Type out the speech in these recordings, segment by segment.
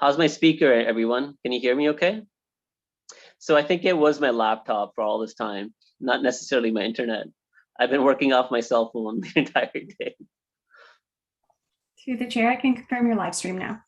How's my speaker, everyone? Can you hear me okay? So I think it was my laptop for all this time, not necessarily my internet. I've been working off my cell phone the entire day. Through the chair, I can confirm your live stream now.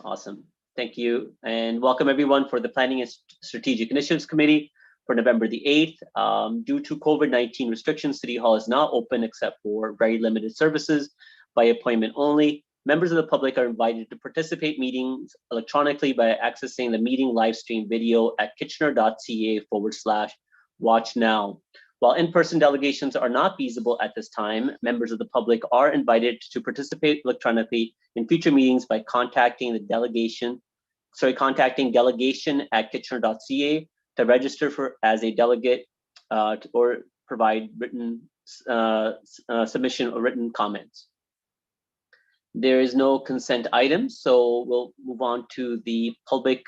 Awesome. Thank you. And welcome everyone for the Planning and Strategic Initiatives Committee for November the 8th. Due to COVID-19 restrictions, City Hall is not open except for very limited services by appointment only. Members of the public are invited to participate meetings electronically by accessing the meeting live stream video at kitchener.ca/watch now. While in-person delegations are not feasible at this time, members of the public are invited to participate electronically in future meetings by contacting delegation@kitchener.ca to register as a delegate or provide written submission or written comments. There is no consent item, so we'll move on to the public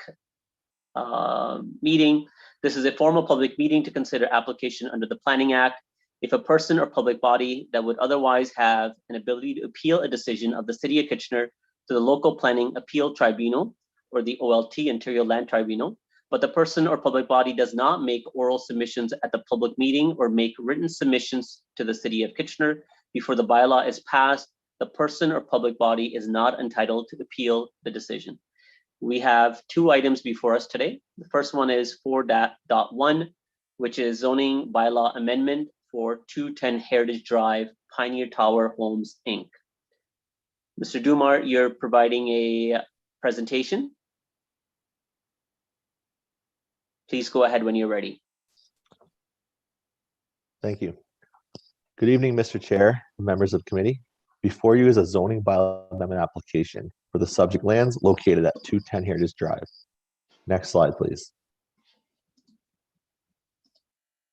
meeting. This is a formal public meeting to consider application under the Planning Act. If a person or public body that would otherwise have an ability to appeal a decision of the City of Kitchener to the Local Planning Appeal Tribunal or the OLT, Ontario Land Tribunal, but the person or public body does not make oral submissions at the public meeting or make written submissions to the City of Kitchener before the bylaw is passed, the person or public body is not entitled to appeal the decision. We have two items before us today. The first one is 4.1, which is zoning bylaw amendment for 210 Heritage Drive, Pioneer Tower Homes, Inc. Mr. Dumar, you're providing a presentation. Please go ahead when you're ready. Thank you. Good evening, Mr. Chair, members of the committee. Before you is a zoning bylaw amendment application for the subject lands located at 210 Heritage Drive. Next slide, please.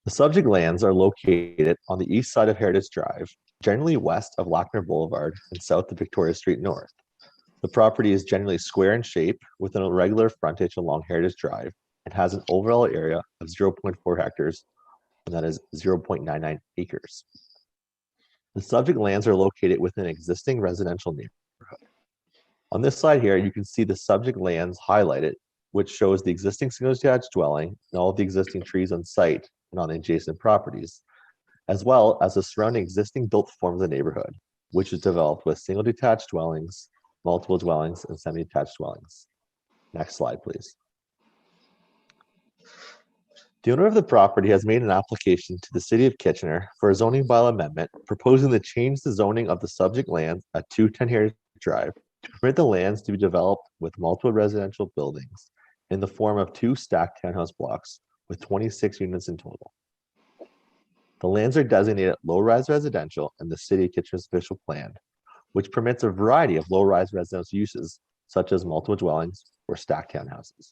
The subject lands are located on the east side of Heritage Drive, generally west of Lackner Boulevard and south of Victoria Street North. The property is generally square in shape with an irregular frontage along Heritage Drive and has an overall area of 0.4 hectares, and that is 0.99 acres. The subject lands are located within an existing residential neighborhood. On this slide here, you can see the subject lands highlighted, which shows the existing single-detached dwelling and all of the existing trees on site and on the adjacent properties, as well as the surrounding existing built form of the neighborhood, which is developed with single-detached dwellings, multiple dwellings, and semi-detached dwellings. Next slide, please. The owner of the property has made an application to the City of Kitchener for a zoning bylaw amendment proposing to change the zoning of the subject lands at 210 Heritage Drive to permit the lands to be developed with multiple residential buildings in the form of 2 stacked townhouse blocks with 26 units in total. The lands are designated low-rise residential in the City of Kitchener's official plan, which permits a variety of low-rise residential uses such as multiple dwellings or stacked townhouses.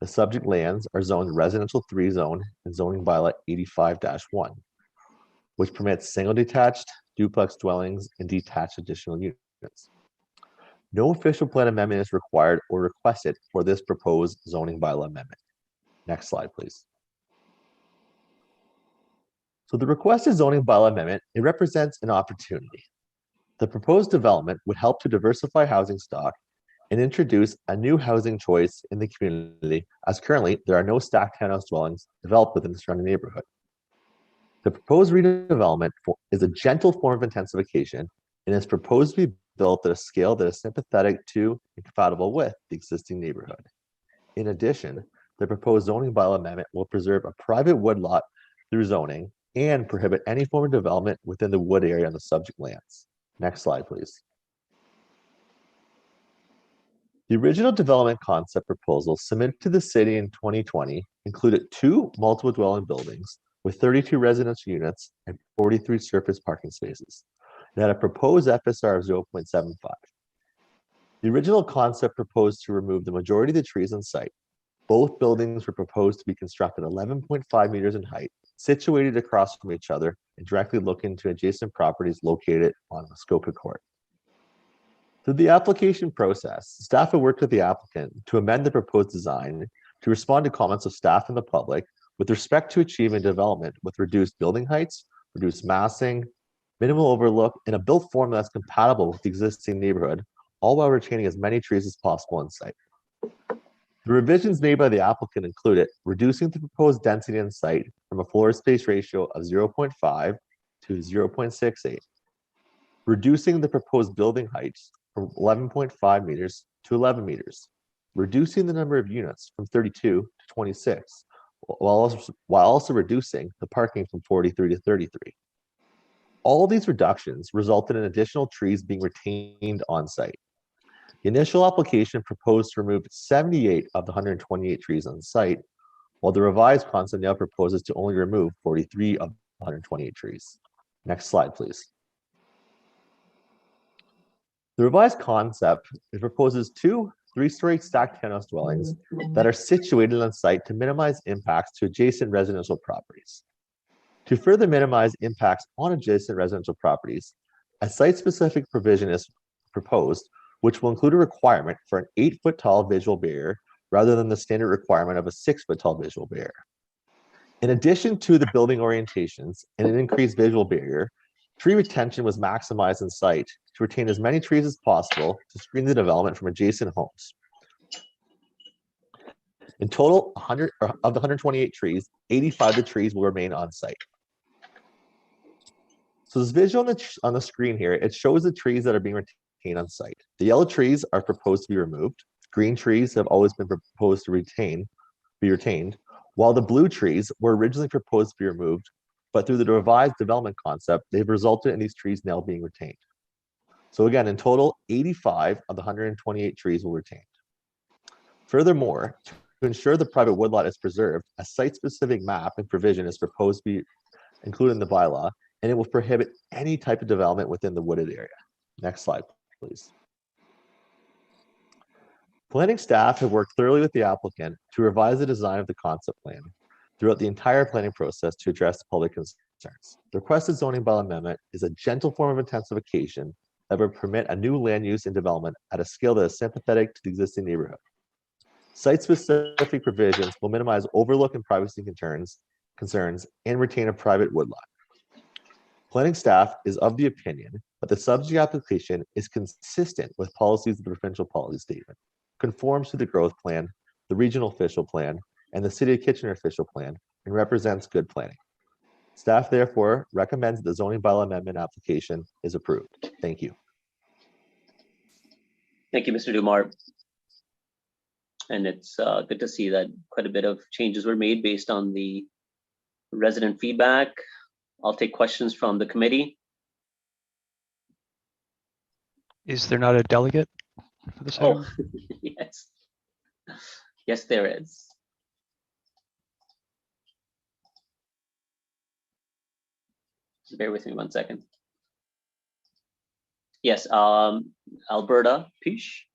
The subject lands are zoned residential 3 zone in zoning bylaw 85-1, which permits single detached, duplex dwellings, and detached additional units. No official plan amendment is required or requested for this proposed zoning bylaw amendment. Next slide, please. So the requested zoning bylaw amendment, it represents an opportunity. The proposed development would help to diversify housing stock and introduce a new housing choice in the community, as currently there are no stacked townhouse dwellings developed within the surrounding neighborhood. The proposed redevelopment is a gentle form of intensification and is proposed to be built at a scale that is sympathetic to and compatible with the existing neighborhood. In addition, the proposed zoning bylaw amendment will preserve a private woodlot through zoning and prohibit any form of development within the wood area on the subject lands. Next slide, please. The original development concept proposal submitted to the city in 2020 included 2 multiple dwelling buildings with 32 residential units and 43 surface parking spaces. It had a proposed FSR of 0.75. The original concept proposed to remove the majority of the trees on site. Both buildings were proposed to be constructed 11.5 meters in height, situated across from each other, and directly look into adjacent properties located on Muskoka Court. Through the application process, staff have worked with the applicant to amend the proposed design to respond to comments of staff and the public with respect to achieving development with reduced building heights, reduced massing, minimal overlook, and a built form that's compatible with the existing neighborhood, all while retaining as many trees as possible on site. The revisions made by the applicant included reducing the proposed density on site from a floor space ratio of 0.5 to 0.68, reducing the proposed building heights from 11.5 meters to 11 meters, reducing the number of units from 32 to 26, while also reducing the parking from 43 to 33. All these reductions resulted in additional trees being retained on site. The initial application proposed to remove 78 of the 128 trees on site, while the revised concept now proposes to only remove 43 of the 128 trees. Next slide, please. The revised concept proposes 2 3-story stacked townhouse dwellings that are situated on site to minimize impacts to adjacent residential properties. To further minimize impacts on adjacent residential properties, a site-specific provision is proposed, which will include a requirement for an 8-foot tall visual barrier rather than the standard requirement of a 6-foot tall visual barrier. In addition to the building orientations and an increased visual barrier, tree retention was maximized on site to retain as many trees as possible to screen the development from adjacent homes. In total, 100 of the 128 trees, 85 of the trees will remain on site. So this visual on the screen here, it shows the trees that are being retained on site. The yellow trees are proposed to be removed. Green trees have always been proposed to be retained, while the blue trees were originally proposed to be removed, but through the revised development concept, they've resulted in these trees now being retained. So again, in total, 85 of the 128 trees will retained. Furthermore, to ensure the private woodlot is preserved, a site-specific map and provision is proposed to be included in the bylaw, and it will prohibit any type of development within the wooded area. Next slide, please. Planning staff have worked thoroughly with the applicant to revise the design of the concept plan throughout the entire planning process to address public concerns. The requested zoning bylaw amendment is a gentle form of intensification that would permit a new land use and development at a scale that is sympathetic to the existing neighborhood. Site-specific provisions will minimize overlook and privacy concerns and retain a private woodlot. Planning staff is of the opinion that the subject application is consistent with policies of the provincial policy statement, conforms to the growth plan, the regional official plan, and the City of Kitchener official plan, and represents good planning. Staff therefore recommends that the zoning bylaw amendment application is approved. Thank you. Thank you, Mr. Dumar. And it's good to see that quite a bit of changes were made based on the resident feedback. I'll take questions from the committee. Is there not a delegate for this item? Oh, yes. Yes, there is. Just bear with me 1 second. Yes, Alberta Pish.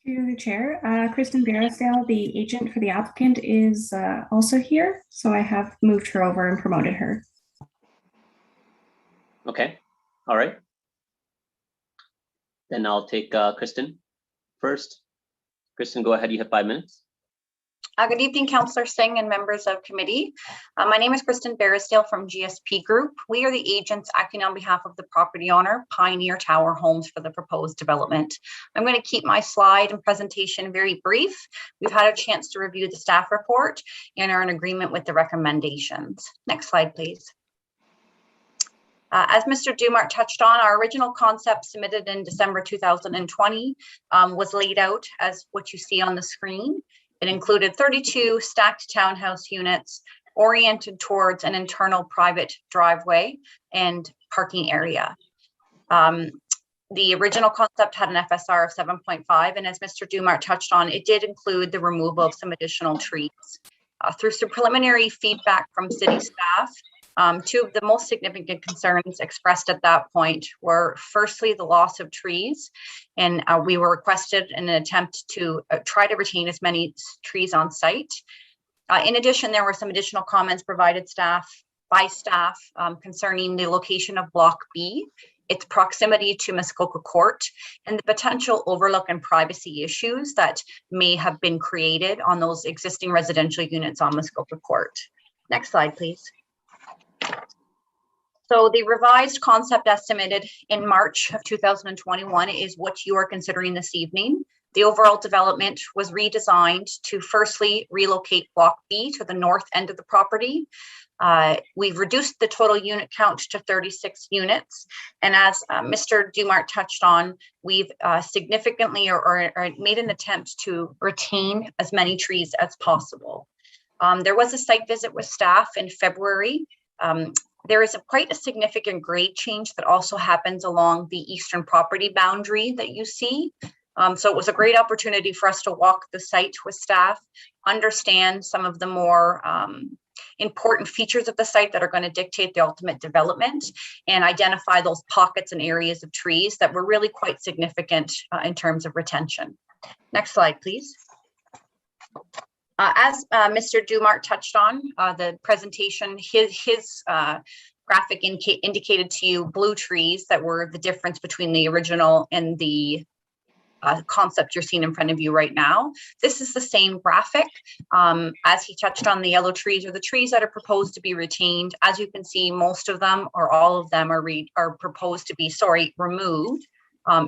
Through the chair, Kristen Barrisdale, the agent for the applicant, is also here. So I have moved her over and promoted her. Okay, all right. Then I'll take Kristen first. Kristen, go ahead, you have 5 minutes. Good evening, Councillor Singh and members of committee. My name is Kristen Barrisdale from GSP Group. We are the agents acting on behalf of the property owner, Pioneer Tower Homes, for the proposed development. I'm going to keep my slide and presentation very brief. We've had a chance to review the staff report and are in agreement with the recommendations. Next slide, please. As Mr. Dumart touched on, our original concept submitted in December 2020 was laid out as what you see on the screen. It included 32 stacked townhouse units oriented towards an internal private driveway and parking area. The original concept had an FSR of 7.5, and as Mr. Dumart touched on, it did include the removal of some additional trees. Through some preliminary feedback from city staff, 2 of the most significant concerns expressed at that point were firstly the loss of trees, and we were requested in an attempt to try to retain as many trees on site. In addition, there were some additional comments provided by staff concerning the location of Block B, its proximity to Muskoka Court, and the potential overlook and privacy issues that may have been created on those existing residential units on Muskoka Court. Next slide, please. So the revised concept estimated in March of 2021 is what you are considering this evening. The overall development was redesigned to firstly relocate Block B to the north end of the property. We've reduced the total unit count to 36 units. And as Mr. Dumart touched on, we've significantly or made an attempt to retain as many trees as possible. There was a site visit with staff in February. There is quite a significant grade change that also happens along the eastern property boundary that you see. So it was a great opportunity for us to walk the site with staff, understand some of the more important features of the site that are going to dictate the ultimate development, and identify those pockets and areas of trees that were really quite significant in terms of retention. Next slide, please. As Mr. Dumart touched on, the presentation, his graphic indicated to you blue trees that were the difference between the original and the concept you're seeing in front of you right now. This is the same graphic. As he touched on, the yellow trees are the trees that are proposed to be retained. As you can see, most of them or all of them are proposed to be, removed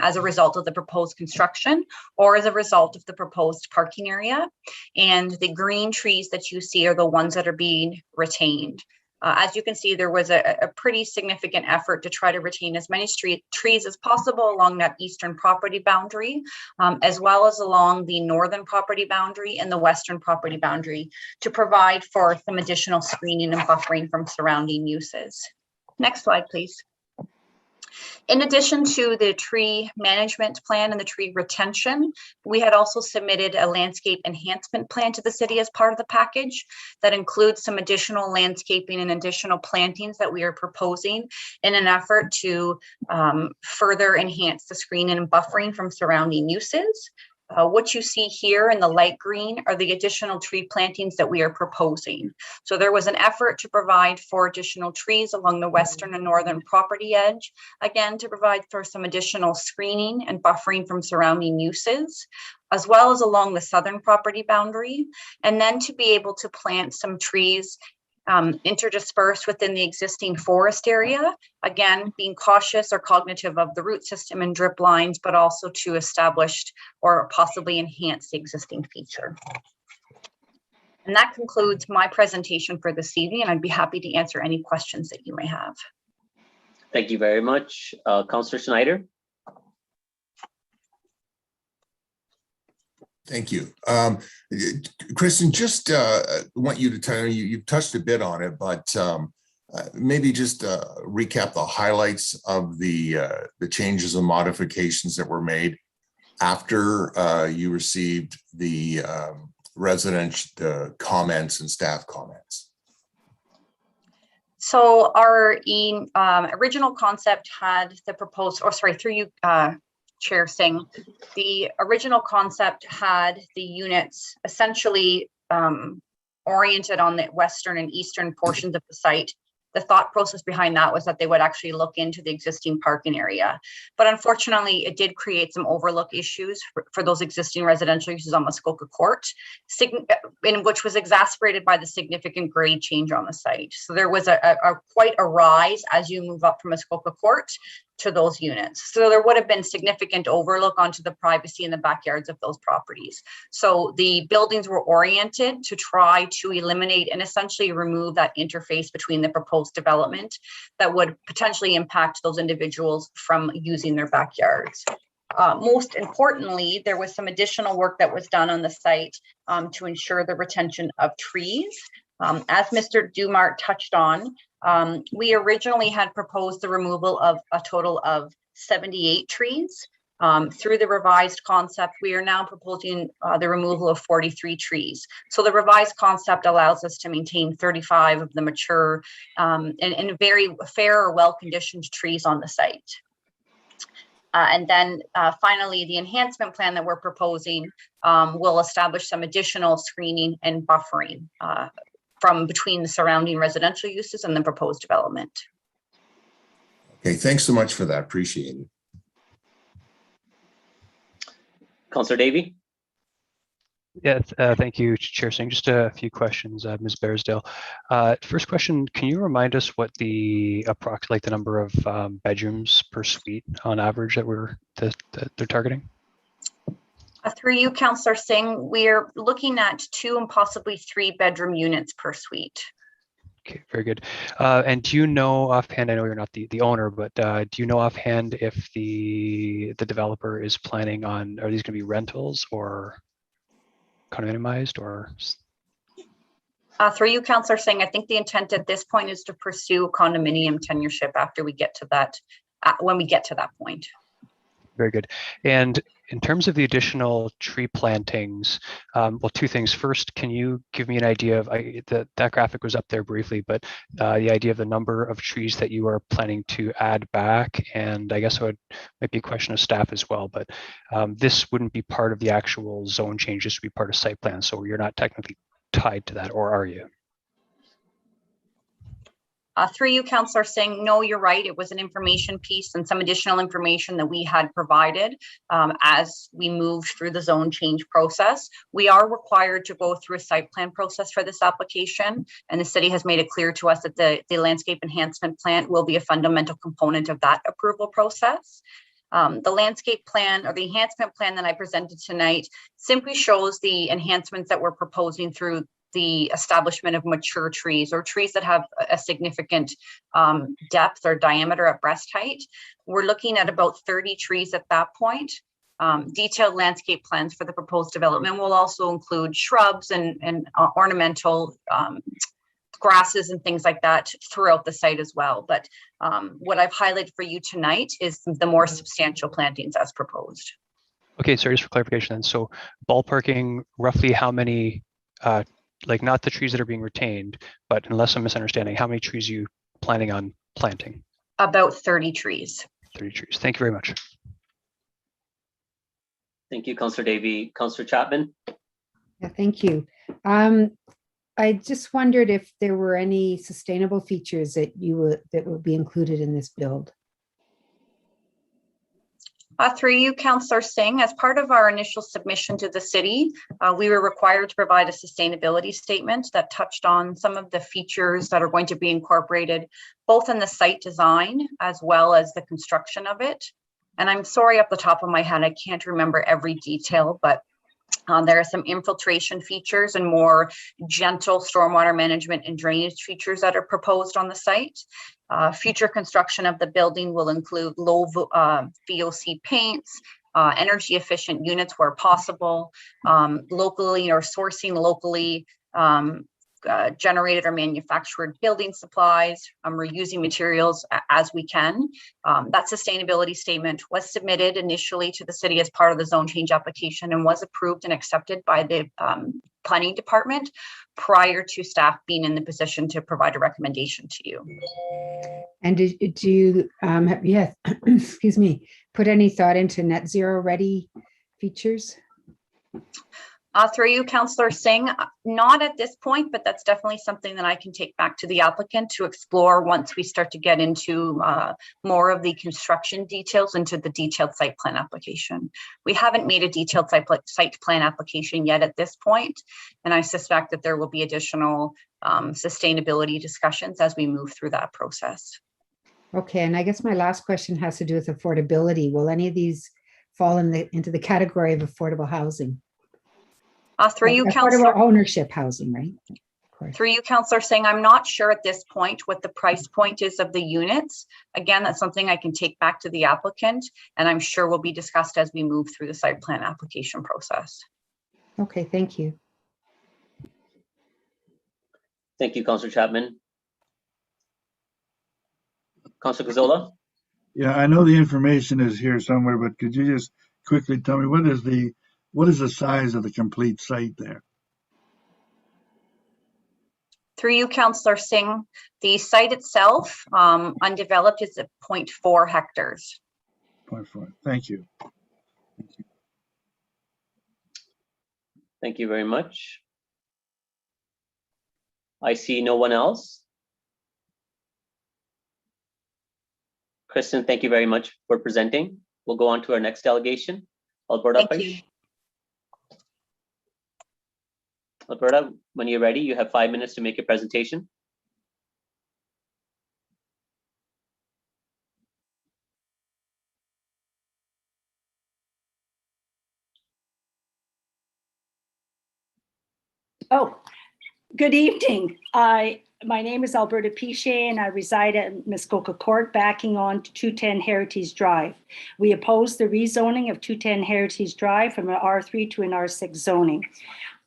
as a result of the proposed construction or as a result of the proposed parking area. And the green trees that you see are the ones that are being retained. As you can see, there was a pretty significant effort to try to retain as many trees as possible along that eastern property boundary, as well as along the northern property boundary and the western property boundary to provide for some additional screening and buffering from surrounding uses. Next slide, please. In addition to the tree management plan and the tree retention, we had also submitted a landscape enhancement plan to the city as part of the package that includes some additional landscaping and additional plantings that we are proposing in an effort to further enhance the screening and buffering from surrounding uses. What you see here in the light green are the additional tree plantings that we are proposing. So there was an effort to provide for additional trees along the western and northern property edge, again, to provide for some additional screening and buffering from surrounding uses, as well as along the southern property boundary, and then to be able to plant some trees interdispersed within the existing forest area, again, being cautious or cognitive of the root system and drip lines, but also to establish or possibly enhance the existing feature. And that concludes my presentation for this evening, and I'd be happy to answer any questions that you may have. Thank you very much. Councillor Schneider. Thank you. Kristen, just want you to tell me, you've touched a bit on it, but maybe just recap the highlights of the changes and modifications that were made after you received the resident comments and staff comments. So our original concept had the proposed, through you, Chair Singh, the original concept had the units essentially oriented on the western and eastern portions of the site. The thought process behind that was that they would actually look into the existing parking area. But unfortunately, it did create some overlook issues for those existing residential uses on Muskoka Court, which was exacerbated by the significant grade change on the site. So there was quite a rise as you move up from Muskoka Court to those units. So there would have been significant overlook onto the privacy in the backyards of those properties. So the buildings were oriented to try to eliminate and essentially remove that interface between the proposed development that would potentially impact those individuals from using their backyards. Most importantly, there was some additional work that was done on the site to ensure the retention of trees. As Mr. Dumart touched on, we originally had proposed the removal of a total of 78 trees. Through the revised concept, we are now proposing the removal of 43 trees. So the revised concept allows us to maintain 35 of the mature and very fair or well-conditioned trees on the site. And then finally, the enhancement plan that we're proposing will establish some additional screening and buffering from between the surrounding residential uses and the proposed development. Okay, thanks so much for that. Appreciate it. Councillor Davey. Yes, thank you, Chair Singh. Just a few questions, Ms. Barisdale. First question, can you remind us what the approximate the number of bedrooms per suite on average that they're targeting? Through you, Councillor Singh, we're looking at 2 and possibly 3 bedroom units per suite. Okay, very good. And do you know offhand, I know you're not the owner, but do you know offhand if the developer is planning on, are these going to be rentals or condominiumized or? Through you, Councillor Singh, I think the intent at this point is to pursue condominium tenureship after we get to that, when we get to that point. Very good. And in terms of the additional tree plantings, well, 2 things. First, can you give me an idea of, that graphic was up there briefly, but the idea of the number of trees that you are planning to add back? And I guess it might be a question of staff as well, but this wouldn't be part of the actual zone change, this would be part of site plan. So you're not technically tied to that, or are you? Through you, Councillor Singh, no, you're right. It was an information piece and some additional information that we had provided as we moved through the zone change process. We are required to go through a site plan process for this application, and the city has made it clear to us that the landscape enhancement plan will be a fundamental component of that approval process. The landscape plan or the enhancement plan that I presented tonight simply shows the enhancements that we're proposing through the establishment of mature trees or trees that have a significant depth or diameter at breast height. We're looking at about 30 trees at that point. Detailed landscape plans for the proposed development will also include shrubs and ornamental grasses and things like that throughout the site as well. But what I've highlighted for you tonight is the more substantial plantings as proposed. Okay, sorry, just for clarification then. So ballparking roughly how many, like not the trees that are being retained, but unless I'm misunderstanding, how many trees are you planning on planting? About 30 trees. 30 trees. Thank you very much. Thank you, Councillor Davey. Councillor Chapman? Yeah, thank you. I just wondered if there were any sustainable features that would be included in this build. Through you, Councillor Singh, as part of our initial submission to the city, we were required to provide a sustainability statement that touched on some of the features that are going to be incorporated both in the site design as well as the construction of it. And I'm sorry, off the top of my head, I can't remember every detail, but there are some infiltration features and more gentle stormwater management and drainage features that are proposed on the site. Future construction of the building will include low VOC paints, energy efficient units where possible, locally or sourcing locally generated or manufactured building supplies, reusing materials as we can. That sustainability statement was submitted initially to the city as part of the zone change application and was approved and accepted by the planning department prior to staff being in the position to provide a recommendation to you. And do you excuse me, put any thought into net zero ready features? Through you, Councillor Singh, not at this point, but that's definitely something that I can take back to the applicant to explore once we start to get into more of the construction details into the detailed site plan application. We haven't made a detailed site plan application yet at this point, and I suspect that there will be additional sustainability discussions as we move through that process. Okay, and I guess my last question has to do with affordability. Will any of these fall into the category of affordable housing? Through you, Affordable Councillor. ownership housing, right? Of course. Through you, Councillor Singh, I'm not sure at this point what the price point is of the units. Again, that's something I can take back to the applicant, and I'm sure will be discussed as we move through the site plan application process. Okay, thank you. Thank you, Councillor Chapman. Councillor Gazzola? Yeah, I know the information is here somewhere, but could you just quickly tell me what is the size of the complete site there? Through you, Councillor Singh, the site itself, undeveloped, is at 0.4 hectares. 0.4. Thank you. Thank you very much. I see no one else. Kristen, thank you very much for presenting. We'll go on to our next delegation, Alberta Thank you. Paish. Alberta, when you're ready, you have 5 minutes to make a presentation. Oh, good evening. My name is Alberta Piché and I reside at Muskoka Court backing on to 210 Heritage Drive. We oppose the rezoning of 210 Heritage Drive from an R3 to an R6 zoning.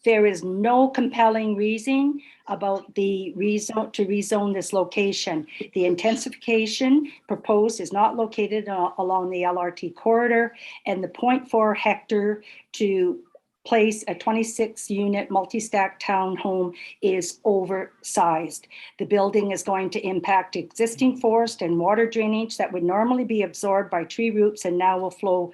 There is no compelling reason about the rezone this location. The intensification proposed is not located along the LRT corridor, and the 0.4 hectare to place a 26-unit multi-stack townhome is oversized. The building is going to impact existing forest and water drainage that would normally be absorbed by tree roots and now will flow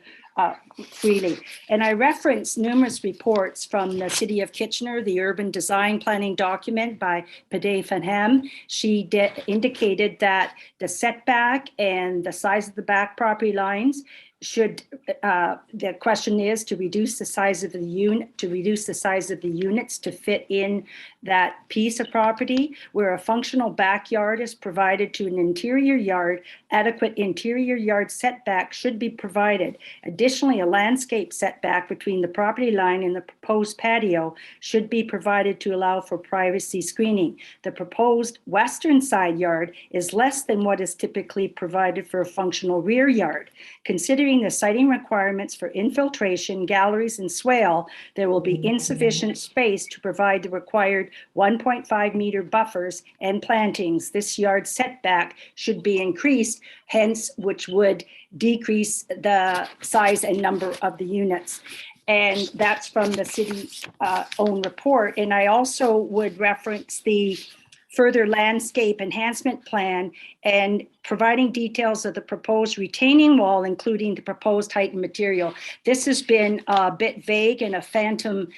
freely. And I reference numerous reports from the City of Kitchener, the urban design planning document by Pade Fanham. She indicated that the setback and the size of the back property lines should, the question is to reduce the size of the unit, units to fit in that piece of property where a functional backyard is provided to an interior yard. Adequate interior yard setback should be provided. Additionally, a landscape setback between the property line and the proposed patio should be provided to allow for privacy screening. The proposed western side yard is less than what is typically provided for a functional rear yard. Considering the siting requirements for infiltration, galleries, and swale, there will be insufficient space to provide the required 1.5 meter buffers and plantings. This yard setback should be increased, hence which would decrease the size and number of the units. And that's from the city's own report. And I also would reference the further landscape enhancement plan and providing details of the proposed retaining wall, including the proposed height and material. This has been a bit vague and a phantom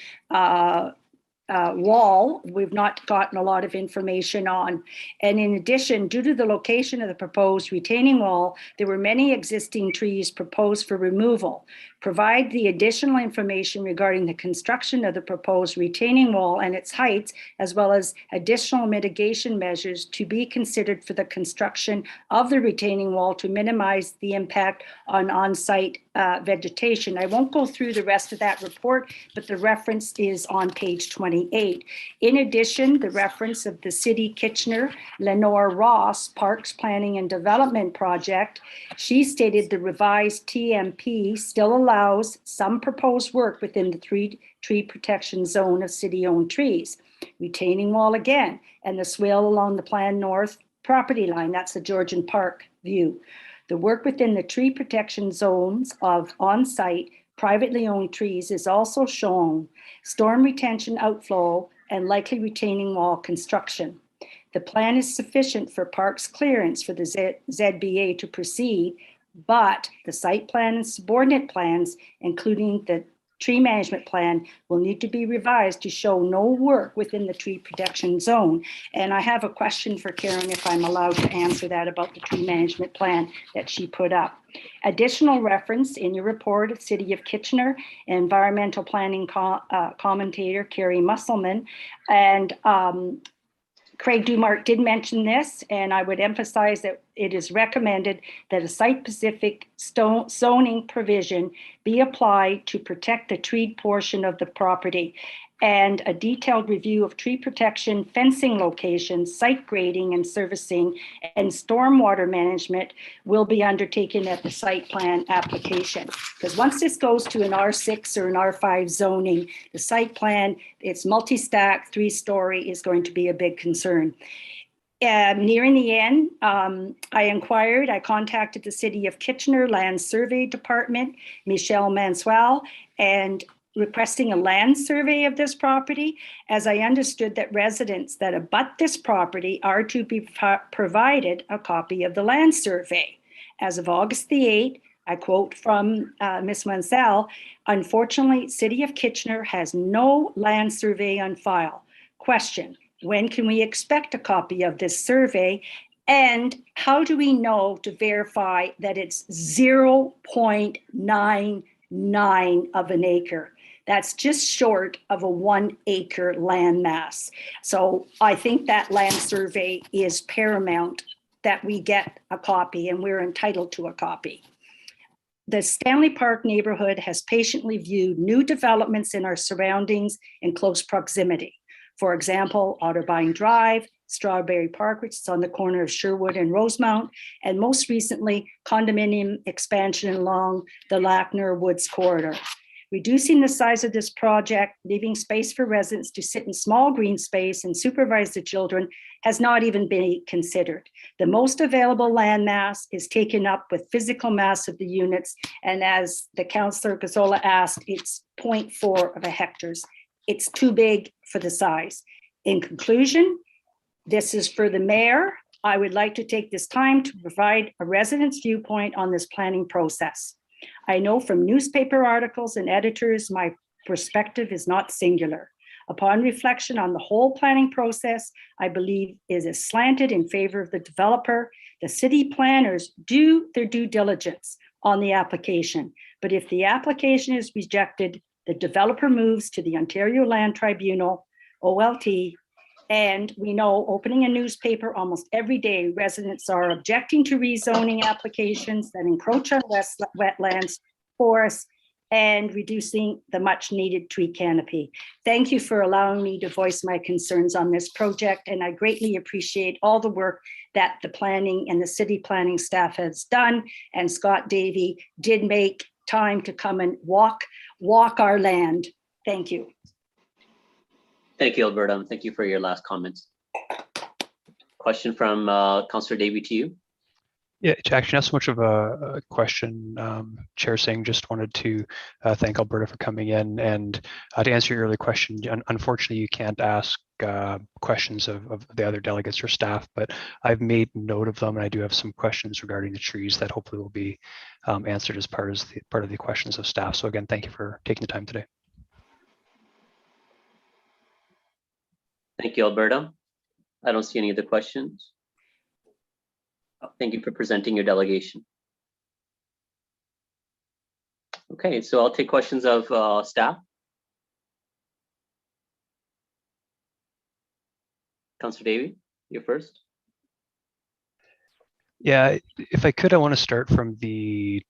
wall we've not gotten a lot of information on. And in addition, due to the location of the proposed retaining wall, there were many existing trees proposed for removal. Provide the additional information regarding the construction of the proposed retaining wall and its heights, as well as additional mitigation measures to be considered for the construction of the retaining wall to minimize the impact on on-site vegetation. I won't go through the rest of that report, but the reference is on page 28. In addition, the reference of the City Kitchener, Lenore Ross, Parks Planning and Development Project, she stated the revised TMP still allows some proposed work within the tree protection zone of city-owned trees. Retaining wall again, and the swale along the planned north property line, that's the Georgian Park view. The work within the tree protection zones of on-site privately owned trees is also shown. Storm retention outflow and likely retaining wall construction. The plan is sufficient for parks clearance for the ZBA to proceed, but the site plan and subordinate plans, including the tree management plan, will need to be revised to show no work within the tree protection zone. And I have a question for Karen, if I'm allowed to answer that, about the tree management plan that she put up. Additional reference in your report of City of Kitchener, environmental planning commentator Carrie Musselman, and Craig Dumart did mention this, and I would emphasize that it is recommended that a site-specific zoning provision be applied to protect the treed portion of the property, and a detailed review of tree protection, fencing locations, site grading and servicing, and stormwater management will be undertaken at the site plan application. Because once this goes to an R6 or an R5 zoning, the site plan, it's multi-stack, 3-story, is going to be a big concern. Nearing the end, I contacted the City of Kitchener Land Survey Department, Michelle Mansuel, and requesting a land survey of this property, as I understood that residents that abut this property are to be provided a copy of the land survey. As of August the 8th, I quote from Ms. Mansell, unfortunately, City of Kitchener has no land survey on file. Question, when can we expect a copy of this survey? And how do we know to verify that it's 0.99 of an acre? That's just short of a 1 acre land mass. So I think that land survey is paramount that we get a copy, and we're entitled to a copy. The Stanley Park neighborhood has patiently viewed new developments in our surroundings in close proximity. For example, Otterbein Drive, Strawberry Park, which is on the corner of Sherwood and Rosemount, and most recently, condominium expansion along the Lackner Woods corridor. Reducing the size of this project, leaving space for residents to sit in small green space and supervise the children has not even been considered. The most available land mass is taken up with physical mass of the units. And as the Councillor Gazzola asked, it's 0.4 of a hectares. It's too big for the size. In conclusion, this is for the mayor. I would like to take this time to provide a resident's viewpoint on this planning process. I know from newspaper articles and editors, my perspective is not singular. Upon reflection on the whole planning process, I believe is slanted in favor of the developer. The city planners do their due diligence on the application, but if the application is rejected, the developer moves to the Ontario Land Tribunal, OLT, and we know, opening a newspaper almost every day, residents are objecting to rezoning applications that encroach on wetlands, forests, and reducing the much needed tree canopy. Thank you for allowing me to voice my concerns on this project, and I greatly appreciate all the work that the planning and the city planning staff has done. And Scott Davey did make time to come and walk our land. Thank you. Thank you, Alberta. Thank you for your last comments. Question from Councillor Davey to you. Yeah, it's actually not so much of a question, Chair Singh. Just wanted to thank Alberta for coming in, and to answer your earlier question, unfortunately you can't ask questions of the other delegates or staff, but I've made note of them, and I do have some questions regarding the trees that hopefully will be answered as part of the questions of staff. So again, thank you for taking the time today. Thank you, Alberta. I don't see any other questions. Thank you for presenting your delegation. Okay, so I'll take questions of staff. Councillor Davey, you're first. Yeah, if I could, I want to start from the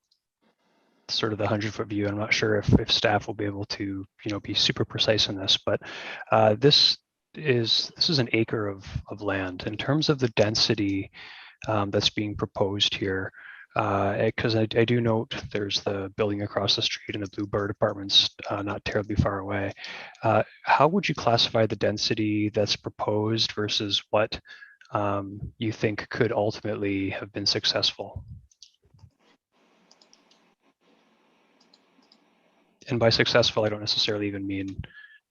sort of the 100-foot view. I'm not sure if staff will be able to, be super precise in this, but this is an acre of land. In terms of the density that's being proposed here, because I do note there's the building across the street and the Bluebird Apartments not terribly far away. How would you classify the density that's proposed versus what you think could ultimately have been successful? And by successful, I don't necessarily even mean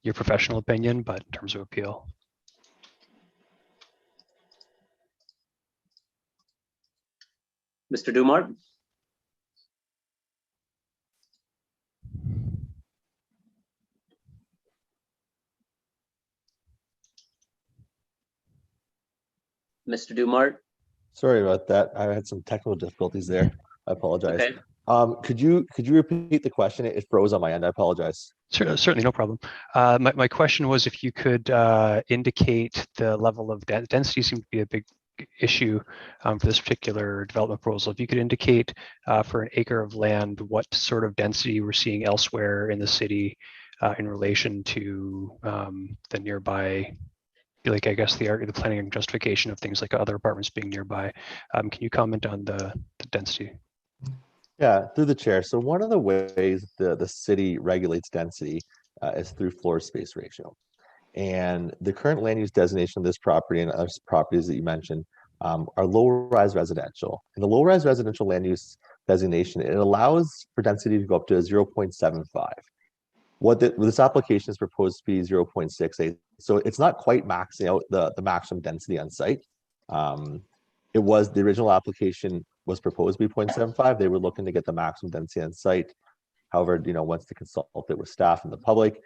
your professional opinion, but in terms of appeal. Mr. Dumart. Mr. Dumart. Sorry about that. I had some technical difficulties there. I apologize. Okay. Could you repeat the question? It froze on my end. I apologize. Certainly, no problem. My question was if you could indicate the level of density seemed to be a big issue for this particular development proposal. If you could indicate for an acre of land what sort of density we're seeing elsewhere in the city in relation to the nearby, like I guess the planning and justification of things like other apartments being nearby. Can you comment on the density? Yeah, through the chair. So one of the ways the city regulates density is through floor space ratio. And the current land use designation of this property and other properties that you mentioned are low-rise residential. And the low-rise residential land use designation, it allows for density to go up to 0.75. This application is proposed to be 0.68. So it's not quite maxing out the maximum density on site. The original application was proposed to be 0.75. They were looking to get the maximum density on site. However, once they consulted with staff and the public,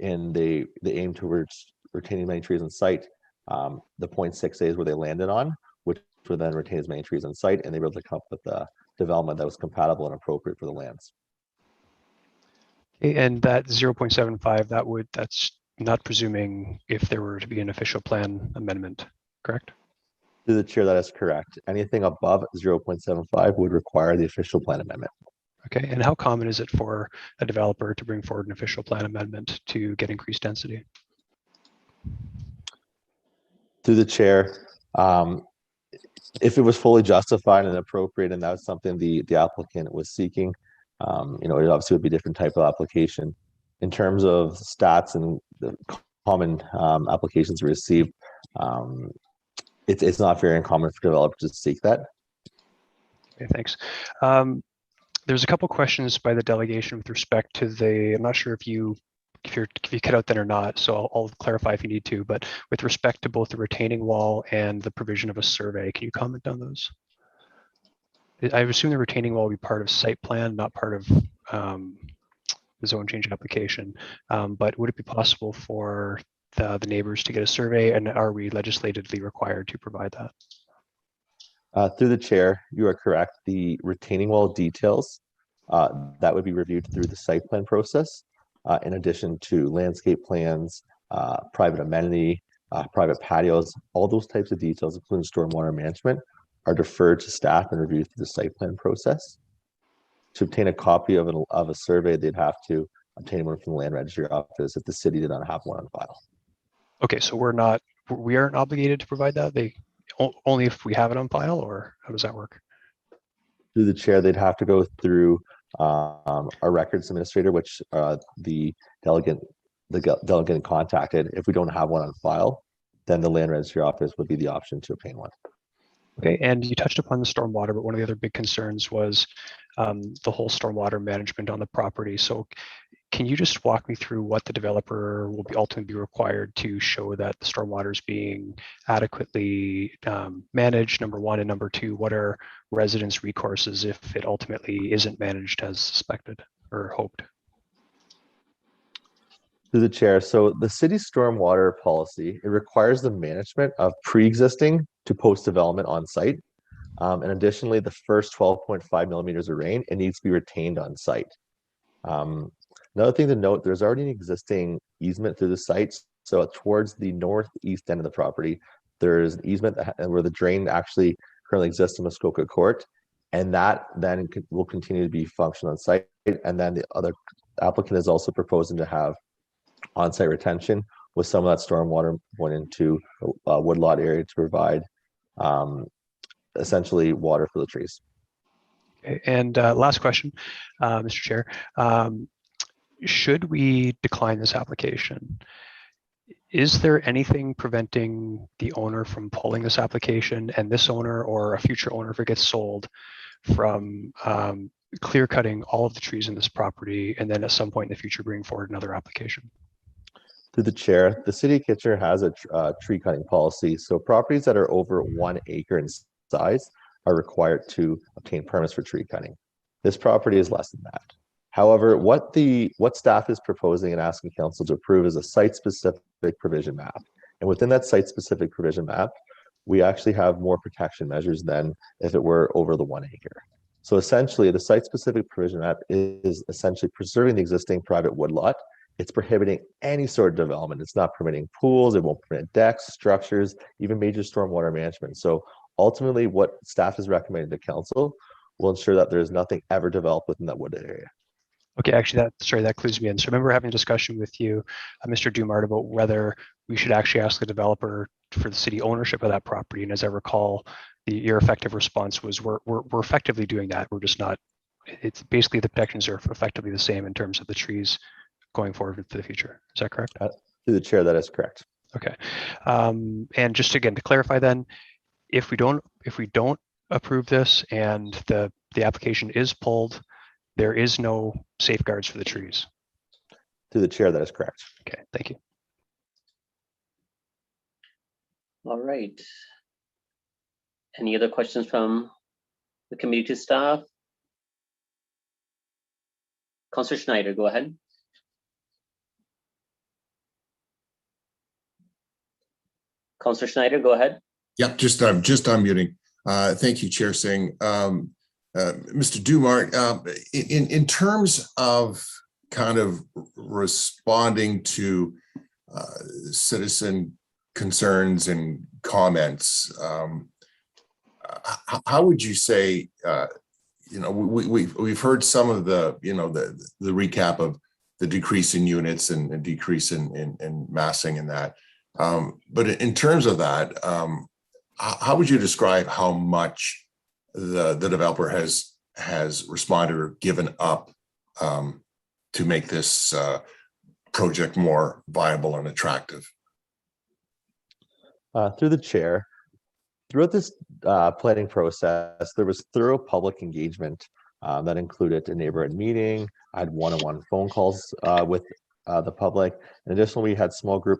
and they aim towards retaining many trees on site, the 0.68 is where they landed on, which would then retain as many trees on site, and they were able to come up with a development that was compatible and appropriate for the lands. Okay, and that 0.75, that's not presuming if there were to be an official plan amendment, correct? Through the chair, that is correct. Anything above 0.75 would require the official plan amendment. Okay, and how common is it for a developer to bring forward an official plan amendment to get increased density? Through the chair, if it was fully justified and appropriate, and that was something the applicant was seeking, it obviously would be a different type of application. In terms of stats and the common applications received, it's not very uncommon for developers to seek that. Okay, thanks. There's a couple questions by the delegation with respect to I'm not sure if you cut out then or not, so I'll clarify if you need to, but with respect to both the retaining wall and the provision of a survey, can you comment on those? I assume the retaining wall will be part of site plan, not part of the zone change application, but would it be possible for the neighbors to get a survey, and are we legislatively required to provide that? Through the chair, you are correct. The retaining wall details, that would be reviewed through the site plan process, in addition to landscape plans, private amenity, private patios, all those types of details, including stormwater management, are deferred to staff and reviewed through the site plan process. To obtain a copy of a survey, they'd have to obtain one from the land registry office if the city did not have one on file. Okay, so we aren't obligated to provide that? Only if we have it on file, or how does that work? Through the chair, they'd have to go through our records administrator, which the delegate contacted. If we don't have one on file, then the land registry office would be the option to obtain one. Okay, and you touched upon the stormwater, but one of the other big concerns was the whole stormwater management on the property. So can you just walk me through what the developer will ultimately be required to show that the stormwater is being adequately managed, number one, and number two, what are residents' recourses if it ultimately isn't managed as suspected or hoped? Through the chair, so the city's stormwater policy, it requires the management of pre-existing to post-development on site. And additionally, the first 12.5 millimeters of rain, it needs to be retained on site. Another thing to note, there's already an existing easement through the site. So towards the northeast end of the property, there's an easement where the drain actually currently exists in Muskoka Court. And that then will continue to be functional on site. And then the other applicant is also proposing to have on-site retention with some of that stormwater going into a woodlot area to provide essentially water for the trees. Okay, and last question, Mr. Chair. Should we decline this application, is there anything preventing the owner from pulling this application and this owner or a future owner, if it gets sold, from clear cutting all of the trees in this property and then at some point in the future bring forward another application? Through the chair, the city of Kitchener has a tree cutting policy. So properties that are over 1 acre in size are required to obtain permits for tree cutting. This property is less than that. However, what staff is proposing and asking council to approve is a site-specific provision map. And within that site-specific provision map, we actually have more protection measures than if it were over the 1 acre. So essentially, the site-specific provision map is essentially preserving the existing private woodlot. It's prohibiting any sort of development. It's not permitting pools. It won't permit decks, structures, even major stormwater management. So ultimately, what staff is recommending to council will ensure that there is nothing ever developed within that wooded area. Okay, actually, that clues me in. So I remember having a discussion with you, Mr. Dumart, about whether we should actually ask the developer for the city ownership of that property. And as I recall, your effective response was, we're effectively doing that. We're just not. It's basically the protections are effectively the same in terms of the trees going forward into the future. Is that correct? Through the chair, that is correct. Okay, and just again to clarify, then, if we don't approve this and the application is pulled, there is no safeguards for the trees. Through the chair, that is correct. Okay, thank you. All right. Any other questions from the committee to staff? Councillor Schneider, go ahead. Councillor Schneider, go ahead. Yep, just unmuting. Thank you, Chair Singh. Mr. Dumart, in terms of kind of responding to citizen concerns and comments. How would you say, we've heard some of the, the recap of the decrease in units and decrease in massing and that. But in terms of that, how would you describe how much the developer has responded or given up to make this project more viable and attractive? Through the chair, throughout this planning process, there was thorough public engagement that included a neighborhood meeting. I had one-on-one phone calls with the public. And additionally, we had small group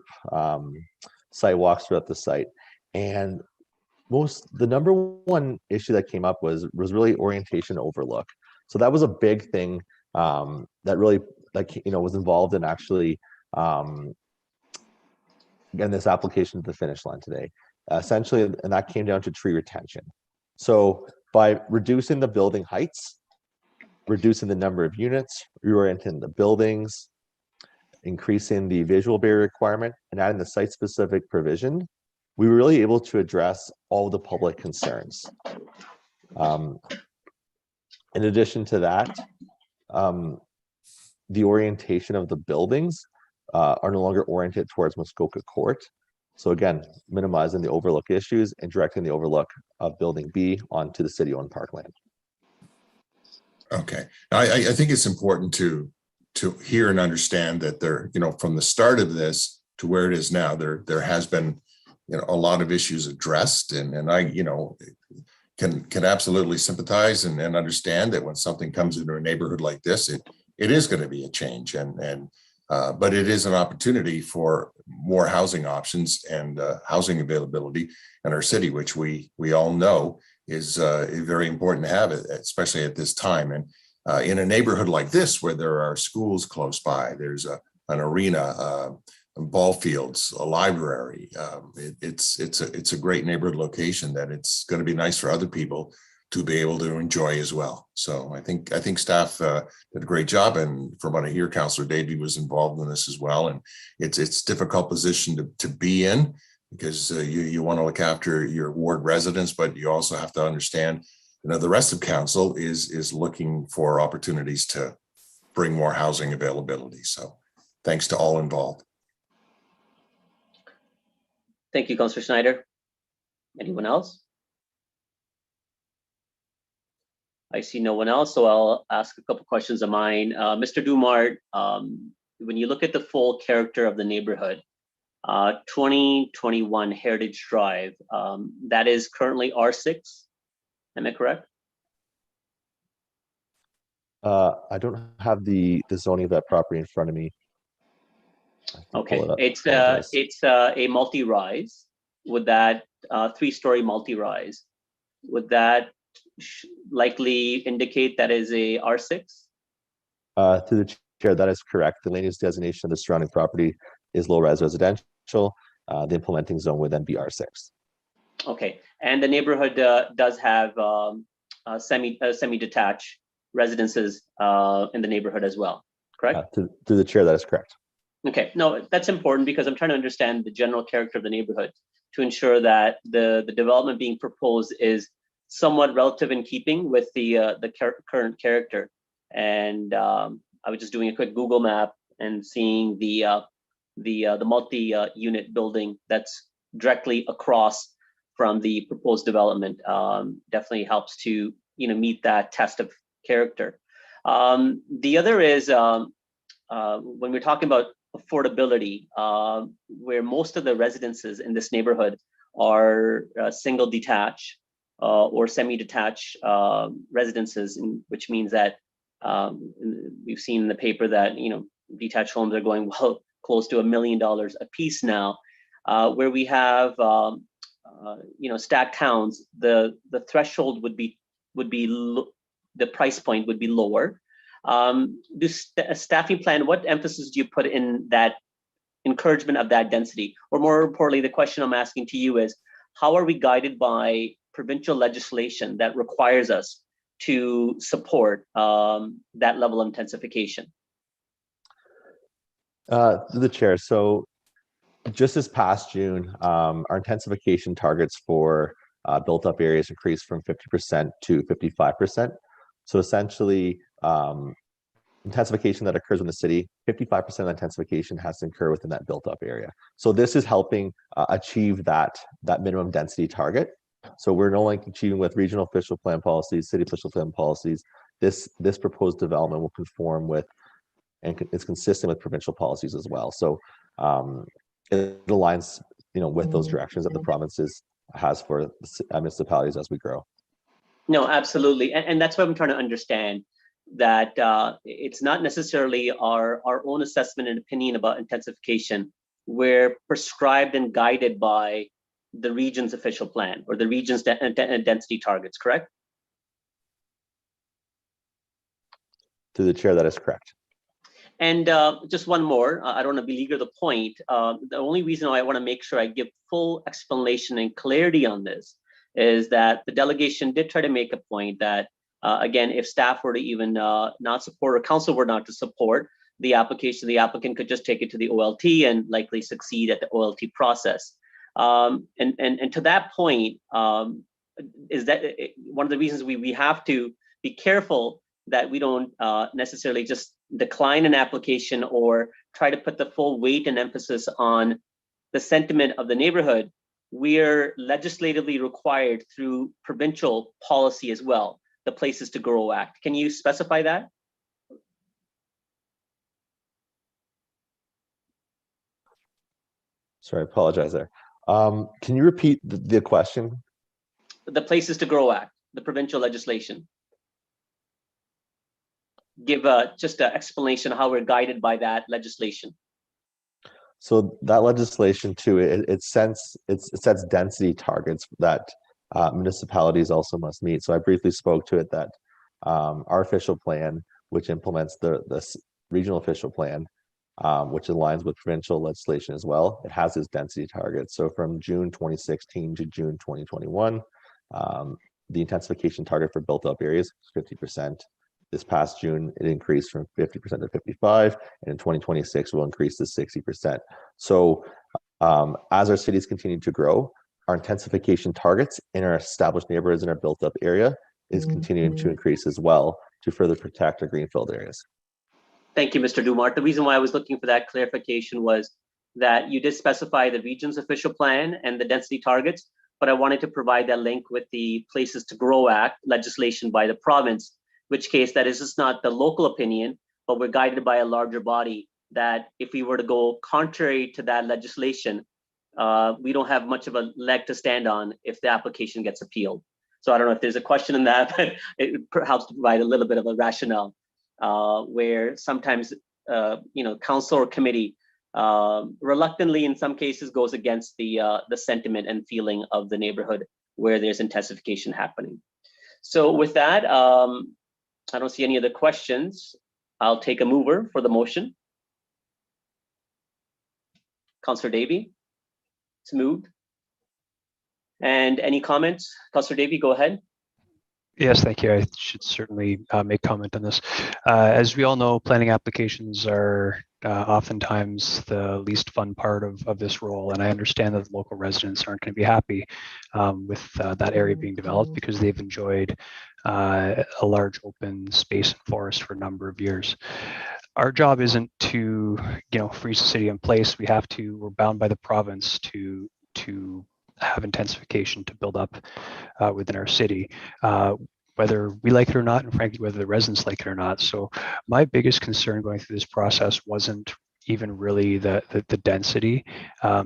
site walks throughout the site. And the number one issue that came up was really orientation overlook. So that was a big thing that really was involved in actually getting this application to the finish line today. Essentially, and that came down to tree retention. So by reducing the building heights, reducing the number of units, reorienting the buildings, increasing the visual barrier requirement, and adding the site-specific provision, we were really able to address all the public concerns. In addition to that, the orientation of the buildings are no longer oriented towards Muskoka Court. So again, minimizing the overlook issues and directing the overlook of Building B onto the city-owned parkland. Okay, I think it's important to hear and understand that there, from the start of this to where it is now, there has been, a lot of issues addressed, and I, can absolutely sympathize and understand that when something comes into a neighborhood like this, it is going to be a change, but it is an opportunity for more housing options and housing availability in our city, which we all know is very important to have, especially at this time. And in a neighborhood like this, where there are schools close by, there's an arena, ball fields, a library. It's a great neighborhood location that it's going to be nice for other people to be able to enjoy as well. So I think staff did a great job, and from what I hear, Councillor Davey was involved in this as well. And it's a difficult position to be in, because you want to look after your ward residents, but you also have to understand, the rest of council is looking for opportunities to bring more housing availability. So thanks to all involved. Thank you, Councillor Schneider. Anyone else? I see no one else, so I'll ask a couple questions of mine. Mr. Dumart, when you look at the full character of the neighborhood, 2021 Heritage Drive, that is currently R6, am I correct? I don't have the zoning of that property in front of me. Okay, it's a multi-rise. Would that 3-story multi-rise, would that likely indicate that is a R6? Through the chair, that is correct. The land use designation of the surrounding property is low-rise residential. The implementing zone would then be R6. Okay, and the neighborhood does have semi-detached residences in the neighborhood as well, correct? Through the chair, that is correct. Okay, no, that's important because I'm trying to understand the general character of the neighborhood to ensure that the development being proposed is somewhat relative in keeping with the current character. And I was just doing a quick Google map and seeing the multi-unit building that's directly across from the proposed development. Definitely helps to meet that test of character. The other is when we're talking about affordability, where most of the residences in this neighborhood are single detached or semi-detached residences, which means that we've seen in the paper that detached homes are going well close to $1 million a piece now. Where we have stacked towns, the threshold would be the price point would be lower. This staffing plan, what emphasis do you put in that encouragement of that density? Or more importantly, the question I'm asking to you is, how are we guided by provincial legislation that requires us to support that level of intensification? To the chair. So just this past June, our intensification targets for built up areas increased from 50% to 55%. So essentially, intensification that occurs in the city, 55% of intensification has to occur within that built up area. So this is helping achieve that minimum density target. So we're not only achieving with regional official plan policies, city official plan policies, this proposed development will conform with and it's consistent with provincial policies as well. So it aligns, with those directions that the provinces has for municipalities as we grow. No, absolutely. And that's what I'm trying to understand, that it's not necessarily our own assessment and opinion about intensification. We're prescribed and guided by the region's official plan or the region's density targets, correct? To the chair, that is correct. And just one more, I don't want to beleaguer the point. The only reason why I want to make sure I give full explanation and clarity on this is that the delegation did try to make a point that, again, if staff were to even not support or council were not to support the application, the applicant could just take it to the OLT and likely succeed at the OLT process. And to that point, is that one of the reasons we have to be careful that we don't necessarily just decline an application or try to put the full weight and emphasis on the sentiment of the neighborhood. We're legislatively required through provincial policy as well, the Places to Grow Act. Can you specify that? Sorry, I apologize there. Can you repeat the question? The Places to Grow Act, the provincial legislation. Give just an explanation of how we're guided by that legislation. So that legislation too, it sets density targets that municipalities also must meet. So I briefly spoke to it that our official plan, which implements the regional official plan, which aligns with provincial legislation as well, it has its density targets. So from June 2016 to June 2021, the intensification target for built up areas is 50%. This past June, it increased from 50% to 55%, and in 2026 will increase to 60%. So as our cities continue to grow, our intensification targets in our established neighborhoods in our built up area is continuing to increase as well to further protect our greenfield areas. Thank you, Mr. Dumart. The reason why I was looking for that clarification was that you did specify the region's official plan and the density targets, but I wanted to provide that link with the Places to Grow Act legislation by the province, which case that is just not the local opinion, but we're guided by a larger body that if we were to go contrary to that legislation, we don't have much of a leg to stand on if the application gets appealed. So I don't know if there's a question in that, but it helps to provide a little bit of a rationale where sometimes, council or committee reluctantly in some cases goes against the sentiment and feeling of the neighborhood where there's intensification happening. So with that, I don't see any other questions. I'll take a mover for the motion. Councillor Davey, it's moved. And any comments? Councillor Davey, go ahead. Yes, thank you. I should certainly make comment on this. As we all know, planning applications are oftentimes the least fun part of this role, and I understand that the local residents aren't going to be happy with that area being developed because they've enjoyed a large open space and forest for a number of years. Our job isn't to freeze the city in place. We're bound by the province to have intensification to build up within our city, whether we like it or not, and frankly, whether the residents like it or not. So my biggest concern going through this process wasn't even really the density,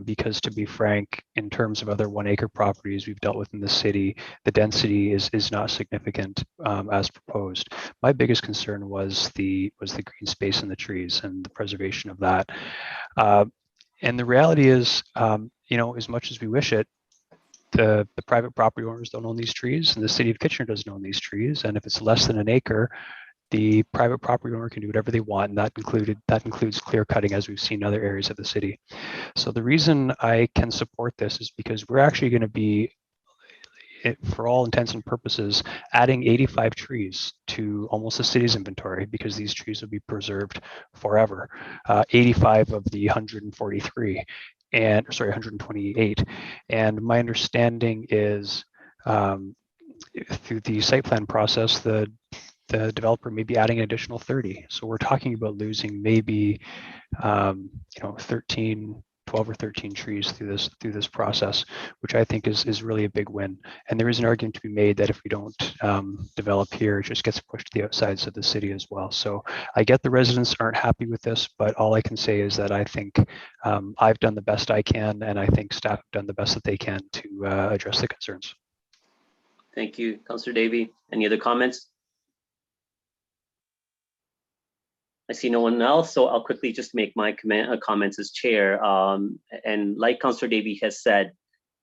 because to be frank, in terms of other 1 acre properties we've dealt with in the city, the density is not significant as proposed. My biggest concern was the green space and the trees and the preservation of that. And the reality is, as much as we wish it, the private property owners don't own these trees, and the city of Kitchener doesn't own these trees. And if it's less than 1 acre, the private property owner can do whatever they want, and that includes clear cutting, as we've seen in other areas of the city. So the reason I can support this is because we're actually going to be for all intents and purposes, adding 85 trees to almost the city's inventory, because these trees would be preserved forever. 85 of the 143, and sorry, 128. And my understanding is through the site plan process, the developer may be adding an additional 30. So we're talking about losing maybe 12 or 13 trees through this process, which I think is really a big win. And there is an argument to be made that if we don't develop here, it just gets pushed to the outsides of the city as well. So I get the residents aren't happy with this, but all I can say is that I think I've done the best I can, and I think staff have done the best that they can to address the concerns. Thank you, Councillor Davey. Any other comments? I see no one else, so I'll quickly just make my comments as chair. And like Councillor Davey has said,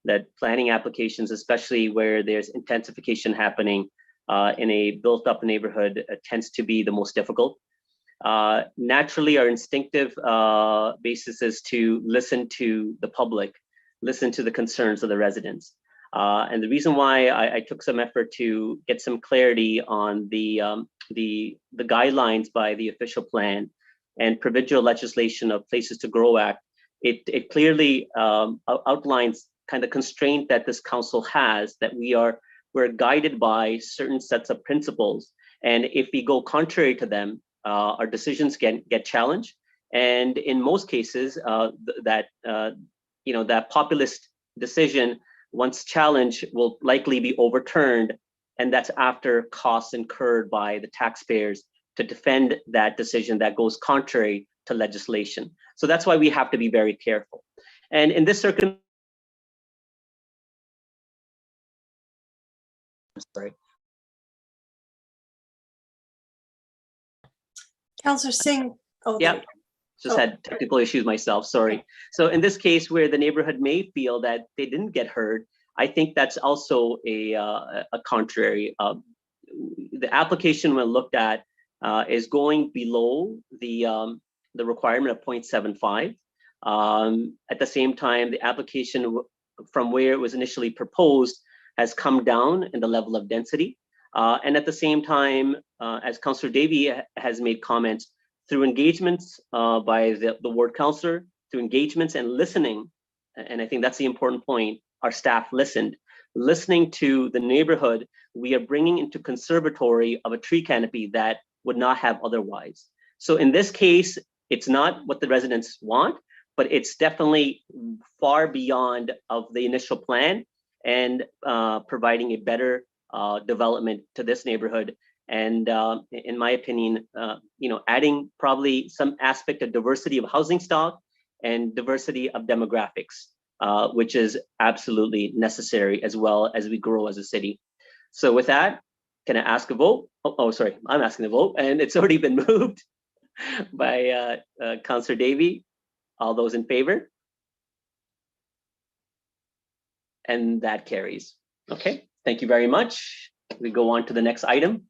that planning applications, especially where there's intensification happening in a built-up neighborhood, tends to be the most difficult. Naturally, our instinctive basis is to listen to the public, listen to the concerns of the residents. And the reason why I took some effort to get some clarity on the guidelines by the official plan and provincial legislation of Places to Grow Act, it clearly outlines kind of constraint that this council has, that we're guided by certain sets of principles. And if we go contrary to them, our decisions can get challenged. And in most cases, that populist decision, once challenged, will likely be overturned, and that's after costs incurred by the taxpayers to defend that decision that goes contrary to legislation. So that's why we have to be very careful. And in this circumstance, Councillor Singh. Oh, yeah, just had technical issues myself, sorry. So in this case, where the neighborhood may feel that they didn't get heard, I think that's also a contrary. The application, when looked at, is going below the requirement of 0.75. At the same time, the application from where it was initially proposed has come down in the level of density. And at the same time, as Councillor Davey has made comments, through engagements by the ward councillor, through engagements and listening, and I think that's the important point, our staff listening to the neighborhood, we are bringing into conservatory of a tree canopy that would not have otherwise. So in this case, it's not what the residents want, but it's definitely far beyond of the initial plan and providing a better development to this neighborhood. And in my opinion, adding probably some aspect of diversity of housing stock and diversity of demographics, which is absolutely necessary as well as we grow as a city. So with that, can I ask a vote? Oh, sorry, I'm asking the vote, and it's already been moved by Councillor Davey. All those in favor? And that carries. Okay, thank you very much. We go on to the next item.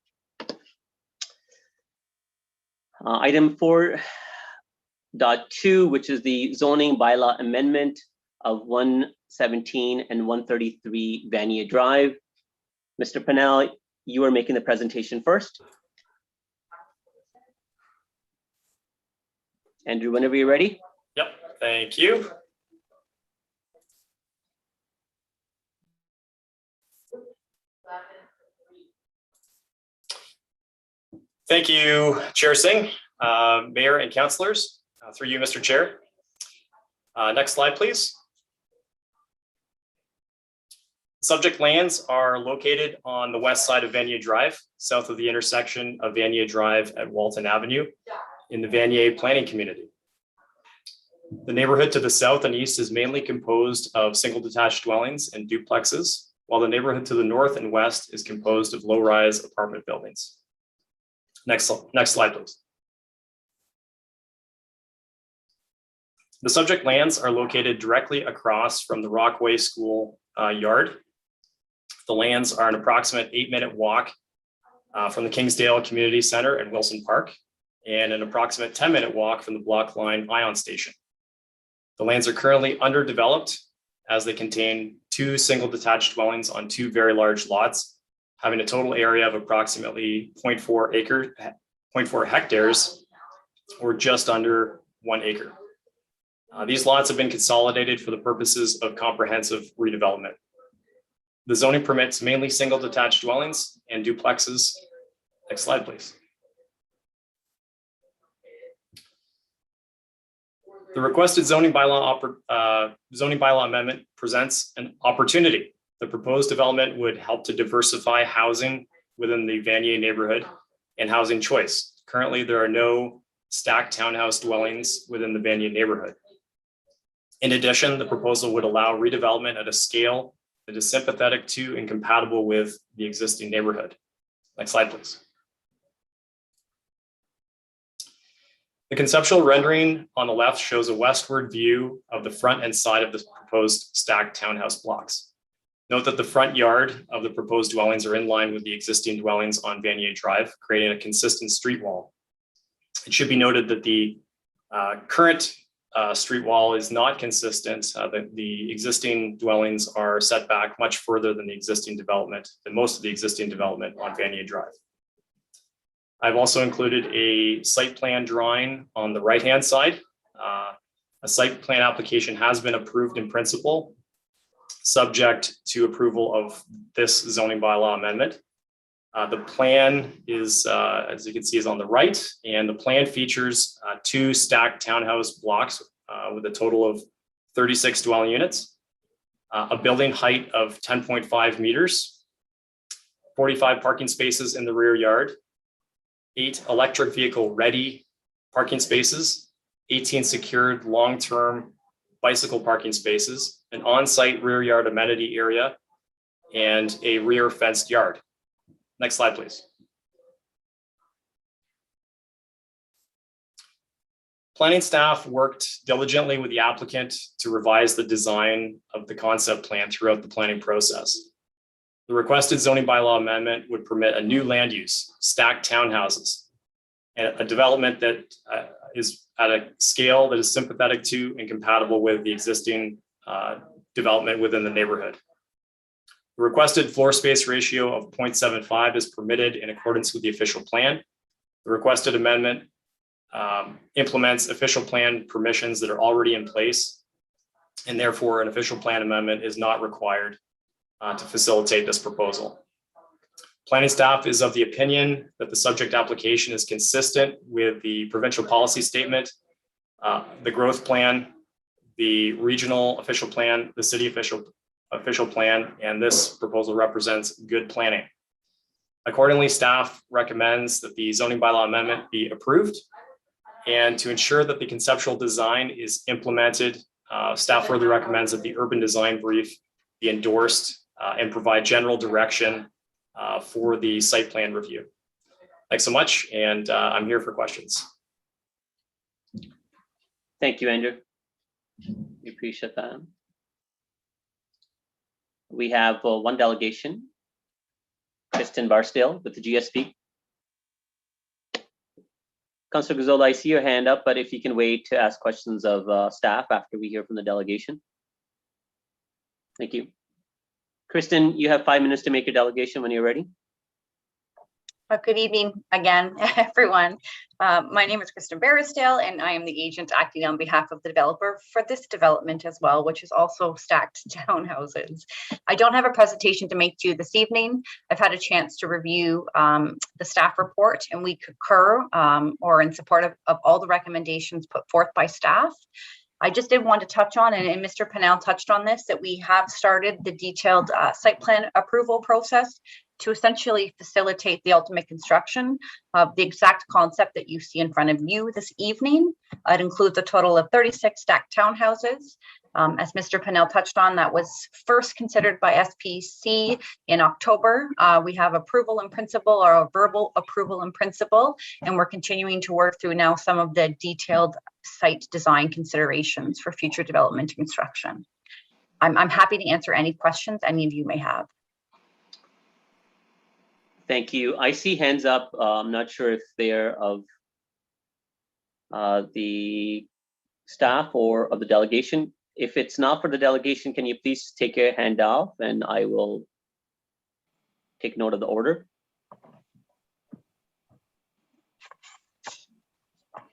Item 4.2, which is the zoning bylaw amendment of 117 and 133 Vanier Drive. Mr. Pennell, you are making the presentation first. Andrew, whenever you're ready. Yep, thank you. Thank you, Chair Singh, Mayor and councillors, through you, Mr. Chair. Next slide, please. Subject lands are located on the west side of Vanier Drive, south of the intersection of Vanier Drive at Walton Avenue in the Vanier planning community. The neighborhood to the south and east is mainly composed of single detached dwellings and duplexes, while the neighborhood to the north and west is composed of low-rise apartment buildings. Next slide, please. The subject lands are located directly across from the Rockway School yard. The lands are an approximate 8-minute walk from the Kingsdale Community Center and Wilson Park, and an approximate 10-minute walk from the Block Line Ion Station. The lands are currently underdeveloped as they contain 2 single detached dwellings on 2 very large lots, having a total area of approximately 0.4 hectares, or just under 1 acre. These lots have been consolidated for the purposes of comprehensive redevelopment. The zoning permits mainly single detached dwellings and duplexes. Next slide, please. The requested zoning bylaw amendment presents an opportunity. The proposed development would help to diversify housing within the Vanier neighborhood and housing choice. Currently, there are no stacked townhouse dwellings within the Vanier neighborhood. In addition, the proposal would allow redevelopment at a scale that is sympathetic to and compatible with the existing neighborhood. Next slide, please. The conceptual rendering on the left shows a westward view of the front and side of the proposed stacked townhouse blocks. Note that the front yard of the proposed dwellings are in line with the existing dwellings on Vanier Drive, creating a consistent street wall. It should be noted that the current street wall is not consistent. The existing dwellings are set back much further than most of the existing development on Vanier Drive. I've also included a site plan drawing on the right-hand side. A site plan application has been approved in principle, subject to approval of this zoning bylaw amendment. The plan is, as you can see, is on the right, and the plan features 2 stacked townhouse blocks with a total of 36 dwelling units, a building height of 10.5 meters, 45 parking spaces in the rear yard, 8 electric vehicle ready parking spaces, 18 secured long-term bicycle parking spaces, an on-site rear yard amenity area, and a rear fenced yard. Next slide, please. Planning staff worked diligently with the applicant to revise the design of the concept plan throughout the planning process. The requested zoning bylaw amendment would permit a new land use, stacked townhouses, and a development that is at a scale that is sympathetic to and compatible with the existing development within the neighborhood. The requested floor space ratio of 0.75 is permitted in accordance with the official plan. The requested amendment implements official plan permissions that are already in place, and therefore an official plan amendment is not required to facilitate this proposal. Planning staff is of the opinion that the subject application is consistent with the provincial policy statement, the growth plan, the regional official plan, the city official plan, and this proposal represents good planning. Accordingly, staff recommends that the zoning bylaw amendment be approved. And to ensure that the conceptual design is implemented, staff further recommends that the urban design brief be endorsed and provide general direction for the site plan review. Thanks so much, and I'm here for questions. Thank you, Andrew. We appreciate that. We have one delegation, Kristen Barstow with the GSP. Councillor Guzzola, I see your hand up, but if you can wait to ask questions of staff after we hear from the delegation. Thank you. Kristen, you have 5 minutes to make your delegation when you're ready. Good evening again, everyone. My name is Kristen Barrisdale, and I am the agent acting on behalf of the developer for this development as well, which is also stacked townhouses. I don't have a presentation to make to you this evening. I've had a chance to review the staff report, and we concur or in support of all the recommendations put forth by staff. I just did want to touch on, and Mr. Pennell touched on this, that we have started the detailed site plan approval process to essentially facilitate the ultimate construction of the exact concept that you see in front of you this evening. It includes a total of 36 stacked townhouses. As Mr. Pennell touched on, that was first considered by SPC in October. We have approval in principle, or a verbal approval in principle, and we're continuing to work through now some of the detailed site design considerations for future development and construction. I'm happy to answer any questions any of you may have. Thank you. I see hands up. I'm not sure if they're of the staff or of the delegation. If it's not for the delegation, can you please take your hand off and I will take note of the order.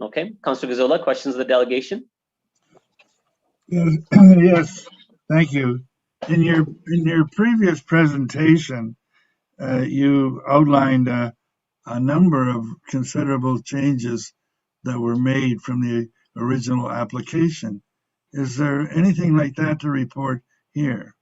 Okay, Councilor Gazzola, questions of the delegation? Yes, yes, thank you. In your previous presentation, you outlined a number of considerable changes that were made from the original application. Is there anything like that to report here?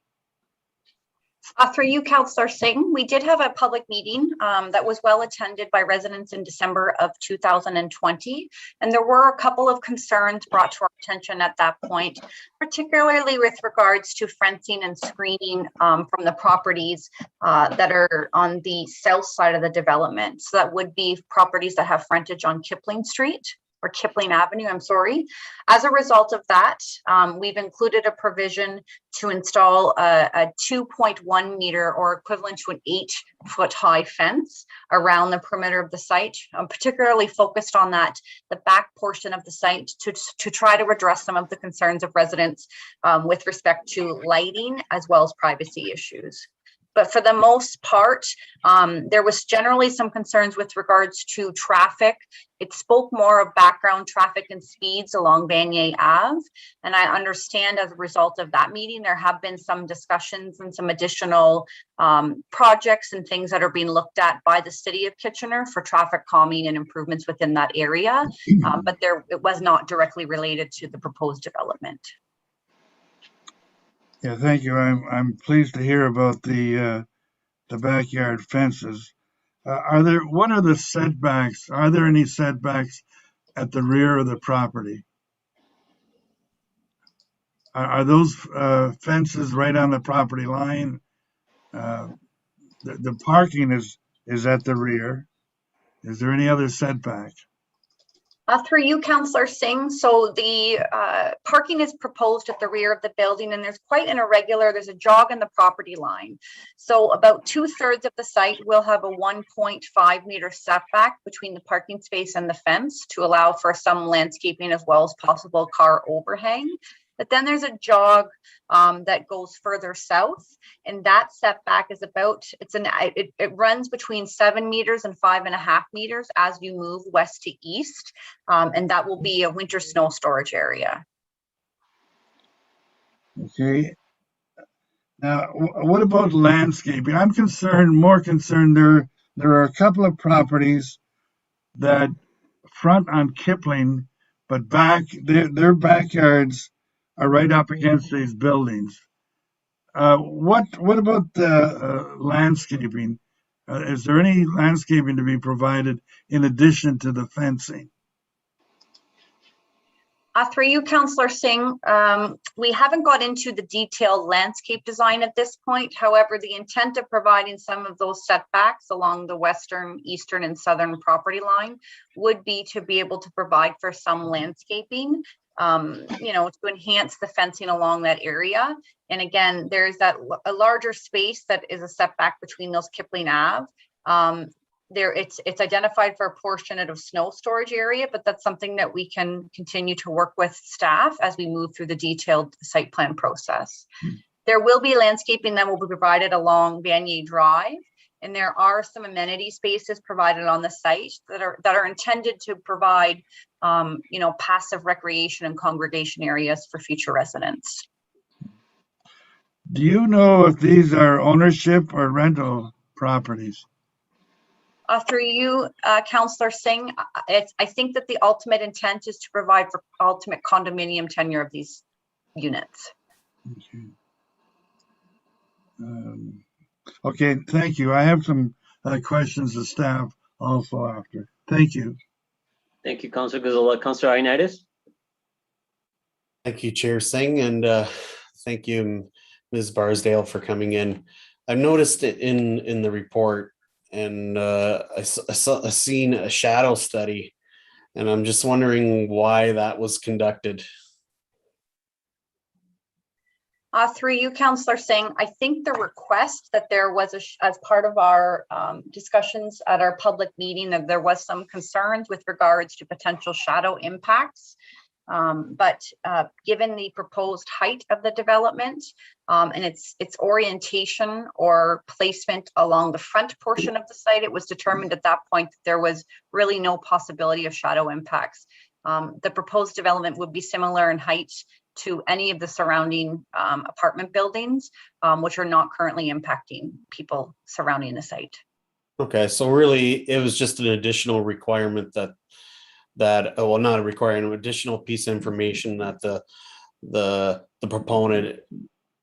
Through you, Councillor Singh, we did have a public meeting that was well attended by residents in December of 2020. And there were a couple of concerns brought to our attention at that point, particularly with regards to fencing and screening from the properties that are on the south side of the development. So that would be properties that have frontage on Kipling Street. Or Kipling Avenue, I'm sorry. As a result of that, we've included a provision to install a 2.1 meter or equivalent to an 8-foot high fence around the perimeter of the site. I'm particularly focused on that, the back portion of the site to try to address some of the concerns of residents with respect to lighting as well as privacy issues. But for the most part, there was generally some concerns with regards to traffic. It spoke more of background traffic and speeds along Vanier Ave. And I understand as a result of that meeting, there have been some discussions and some additional projects and things that are being looked at by the City of Kitchener for traffic calming and improvements within that area. But it was not directly related to the proposed development. Yeah, thank you. I'm pleased to hear about the backyard fences. What are the setbacks? Are there any setbacks at the rear of the property? Are those fences right on the property line? The parking is at the rear. Is there any other setback? Through you, Councillor Singh. So the parking is proposed at the rear of the building, and there's quite an irregular, there's a jog in the property line. So about 2/3 of the site will have a 1.5 meter setback between the parking space and the fence to allow for some landscaping as well as possible car overhang. But then there's a jog that goes further south, and that setback is about, it runs between 7 meters and 5.5 meters as you move west to east, and that will be a winter snow storage area. Okay. Now, what about landscaping? I'm more concerned there are a couple of properties that front on Kipling, but their backyards are right up against these buildings. What about the landscaping? Is there any landscaping to be provided in addition to the fencing? Through you, Councillor Singh, we haven't got into the detailed landscape design at this point. However, the intent of providing some of those setbacks along the western, eastern, and southern property line would be to be able to provide for some landscaping, to enhance the fencing along that area. And again, there's a larger space that is a setback between those Kipling Ave. It's identified for a portion of snow storage area, but that's something that we can continue to work with staff as we move through the detailed site plan process. There will be landscaping that will be provided along Vanier Drive, and there are some amenity spaces provided on the site that are intended to provide passive recreation and congregation areas for future residents. Do you know if these are ownership or rental properties? Through you, Councillor Singh, I think that the ultimate intent is to provide for ultimate condominium tenure of these units. Okay, thank you. I have some questions of staff also after. Thank you. Thank you, Councillor Gazzola. Councillor Ioannidis? Thank you, Chair Singh, and thank you, Ms. Barsdale, for coming in. I've noticed it in the report, and I seen a shadow study, and I'm just wondering why that was conducted. Through you, Councillor Singh, I think the request that there was, as part of our discussions at our public meeting, that there was some concerns with regards to potential shadow impacts. But given the proposed height of the development and its orientation or placement along the front portion of the site, it was determined at that point that there was really no possibility of shadow impacts. The proposed development would be similar in height to any of the surrounding apartment buildings, which are not currently impacting people surrounding the site. Okay, so really it was just an additional requirement that well, not a requirement, an additional piece of information that the proponent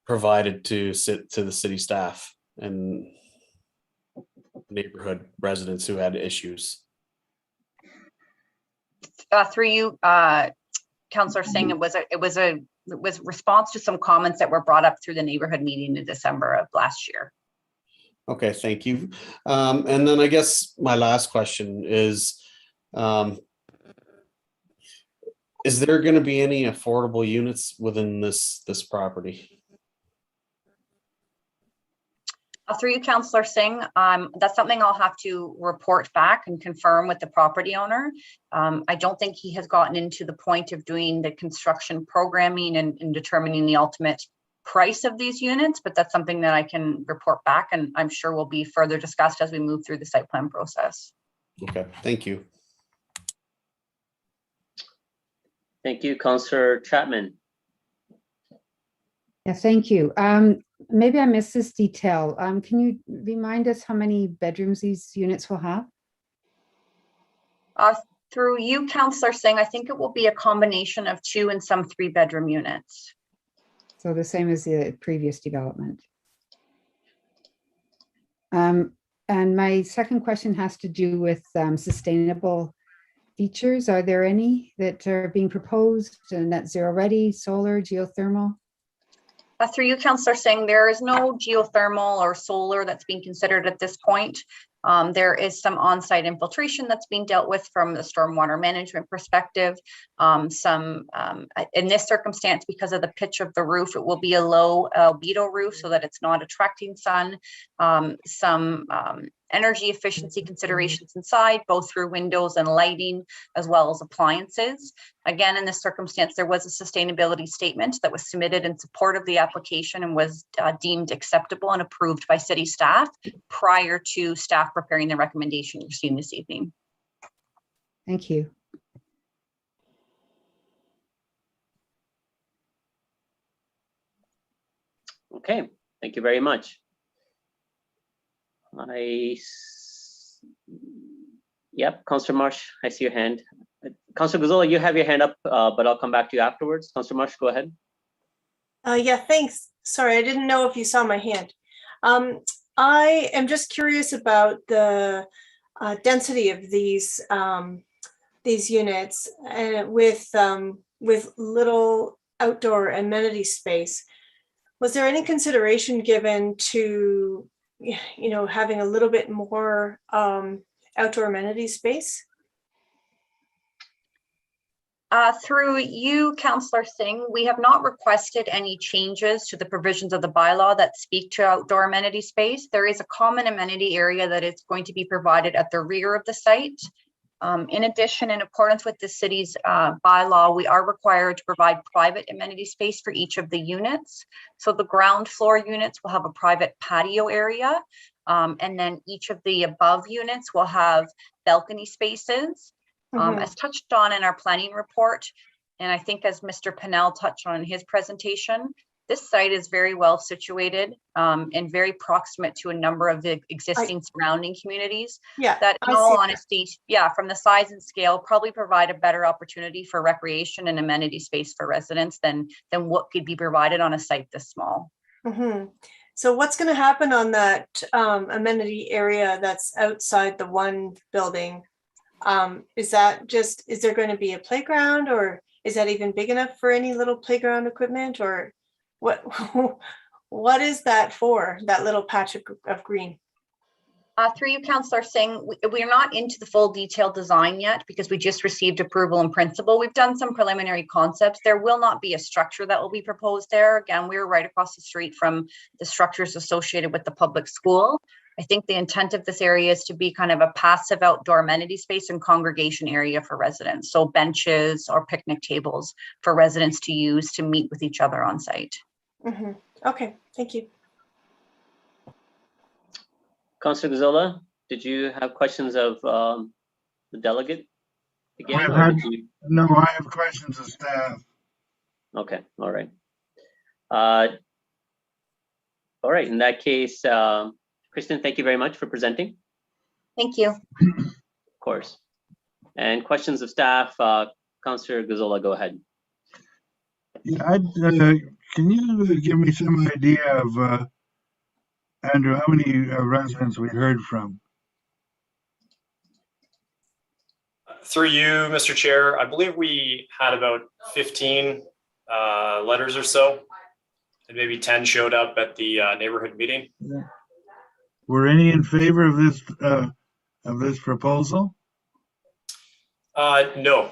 provided to the city staff and neighborhood residents who had issues. Through you, Councillor Singh, it was response to some comments that were brought up through the neighborhood meeting in December of last year. Okay, thank you. And then I guess my last question is there going to be any affordable units within this property? Through you, Councillor Singh, that's something I'll have to report back and confirm with the property owner. I don't think he has gotten into the point of doing the construction programming and determining the ultimate price of these units, but that's something that I can report back, and I'm sure will be further discussed as we move through the site plan process. Okay, thank you. Thank you, Councillor Chapman. Yeah, thank you. Maybe I missed this detail. Can you remind us how many bedrooms these units will have? Through you, Councillor Singh, I think it will be a combination of 2 and some 3-bedroom units. So the same as the previous development. And my second question has to do with sustainable features. Are there any that are being proposed? Net zero ready, solar, geothermal? Through you, Councillor Singh, there is no geothermal or solar that's being considered at this point. There is some on-site infiltration that's being dealt with from the stormwater management perspective. In this circumstance, because of the pitch of the roof, it will be a low albedo roof so that it's not attracting sun. Some energy efficiency considerations inside, both through windows and lighting, as well as appliances. Again, in this circumstance, there was a sustainability statement that was submitted in support of the application and was deemed acceptable and approved by city staff prior to staff preparing the recommendation you're seeing this evening. Thank you. Okay, thank you very much. Yep, Councillor Marsh, I see your hand. Councillor Gazzola, you have your hand up, but I'll come back to you afterwards. Councillor Marsh, go ahead. Yeah, thanks. Sorry, I didn't know if you saw my hand. I am just curious about the density of these units with little outdoor amenity space. Was there any consideration given to, having a little bit more outdoor amenity space? Through you, Councillor Singh, we have not requested any changes to the provisions of the bylaw that speak to outdoor amenity space. There is a common amenity area that is going to be provided at the rear of the site. In addition, in accordance with the city's bylaw, we are required to provide private amenity space for each of the units. So the ground floor units will have a private patio area, and then each of the above units will have balcony spaces. As touched on in our planning report, and I think as Mr. Pennell touched on in his presentation, this site is very well situated and very proximate to a number of the existing surrounding communities. Yeah, that in all honesty, from the size and scale, probably provide a better opportunity for recreation and amenity space for residents than what could be provided on a site this small. So what's going to happen on that amenity area that's outside the one building? Is there going to be a playground, or is that even big enough for any little playground equipment, or what is that for, that little patch of green? Through you, Councillor Singh, we are not into the full detailed design yet because we just received approval in principle. We've done some preliminary concepts. There will not be a structure that will be proposed there. Again, we're right across the street from the structures associated with the public school. I think the intent of this area is to be kind of a passive outdoor amenity space and congregation area for residents. So benches or picnic tables for residents to use to meet with each other on site. Mhm. Okay, thank you. Councillor Gazzola, did you have questions of the delegate again? I've or had- did you- No, I have questions of staff. Okay, all right. All right, in that case, Kristen, thank you very much for presenting, Thank you. of course. And questions of staff, Councillor Gazzola, go ahead. Yeah, can you give me some idea of, Andrew, how many residents we heard from? Through you, Mr. Chair, I believe we had about 15 letters or so, and maybe 10 showed up at the neighborhood meeting. Were any in favor of this proposal? No.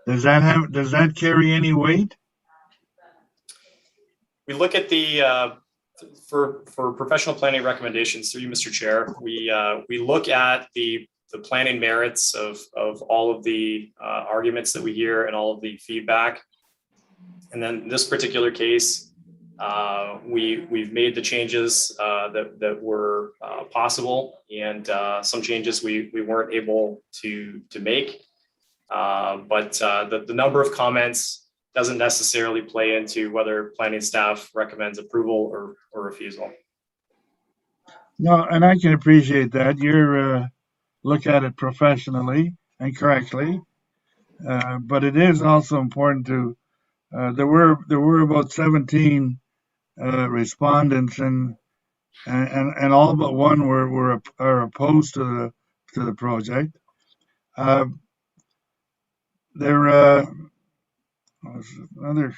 Does that carry any weight? We look at the for professional planning recommendations through you, Mr. Chair. We look at the planning merits of all of the arguments that we hear and all of the feedback. And then in this particular case, we've made the changes that were possible, and some changes we weren't able to make. But the number of comments doesn't necessarily play into whether planning staff recommends approval or refusal. No, and I can appreciate that. You're look at it professionally and correctly, but it is also important to. There were about 17 respondents, and all but one are opposed to the project. There was another.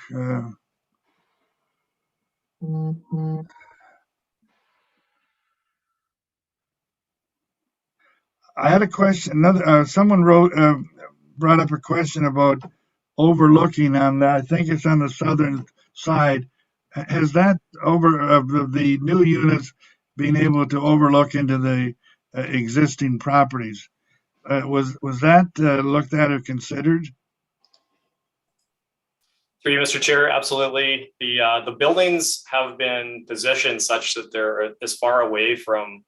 I had a question. Someone brought up a question about overlooking on that. I think it's on the southern side. Has that of the new units being able to overlook into the existing properties? Was that looked at or considered? Through you, Mr. Chair, absolutely. The buildings have been positioned such that they're as far away from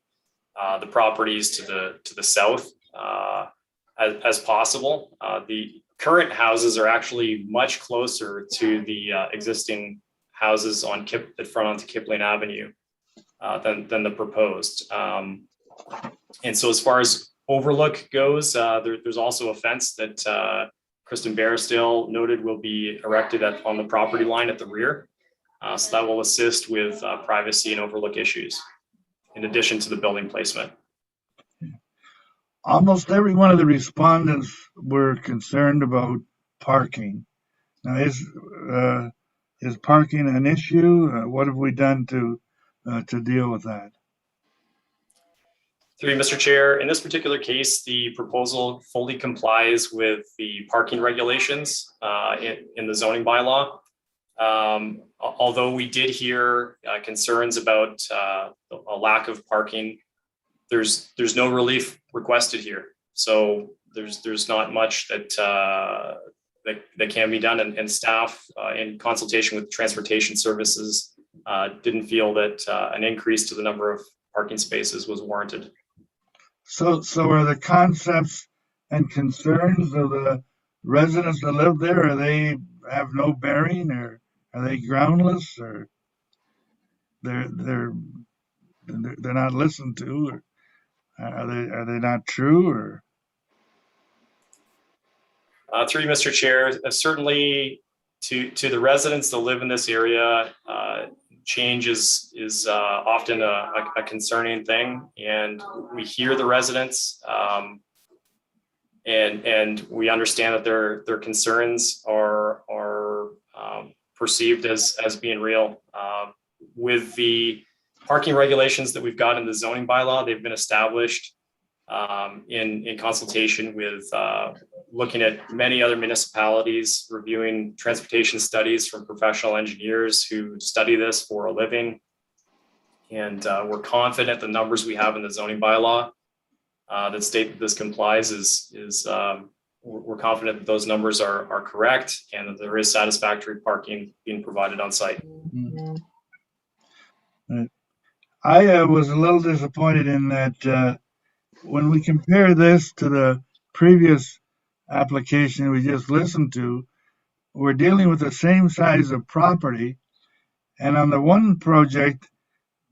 the properties to the south as possible. The current houses are actually much closer to the existing houses that front onto Kipling Avenue than the proposed. And so as far as overlook goes, there's also a fence that Kristen Barrisdale noted will be erected on the property line at the rear. So that will assist with privacy and overlook issues, in addition to the building placement. Almost every one of the respondents were concerned about parking. Now, is parking an issue? What have we done to deal with that? Through you, Mr. Chair, in this particular case, the proposal fully complies with the parking regulations in the zoning bylaw. Although we did hear concerns about a lack of parking, there's no relief requested here. So there's not much that can be done, and staff in consultation with transportation services didn't feel that an increase to the number of parking spaces was warranted. So are the concepts and concerns of the residents that live there, are they have no bearing, or are they groundless, or they're not listened to, or are they not true, or? Through you, Mr. Chair, certainly to the residents that live in this area, change is often a concerning thing, and we hear the residents, and we understand that their concerns are perceived as being real. With the parking regulations that we've got in the zoning bylaw, they've been established in consultation with looking at many other municipalities, reviewing transportation studies from professional engineers who study this for a living. And we're confident the numbers we have in the zoning bylaw that state that this complies we're confident that those numbers are correct and that there is satisfactory parking being provided on site. I was a little disappointed in that when we compare this to the previous application we just listened to, we're dealing with the same size of property. And on the one project,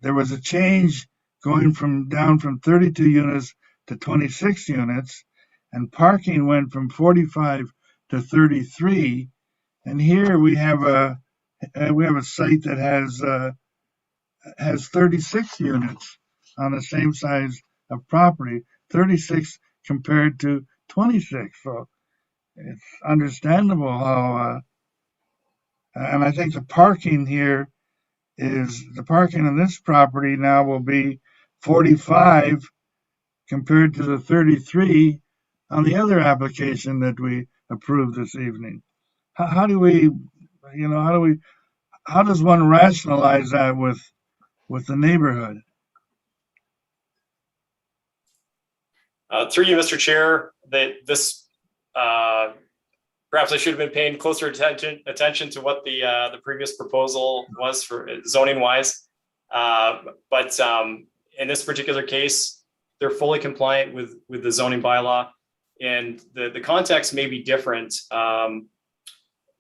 there was a change going down from 32 units to 26 units, and parking went from 45 to 33. And here we have a site that has 36 units on the same size of property, 36 compared to 26. So it's understandable how, and I think the parking on this property now will be 45 compared to the 33 on the other application that we approved this evening. How does one rationalize that with the neighborhood? Through you, Mr. Chair, this perhaps I should have been paying closer attention to what the previous proposal was for zoning wise. But in this particular case, they're fully compliant with the zoning bylaw, and the context may be different.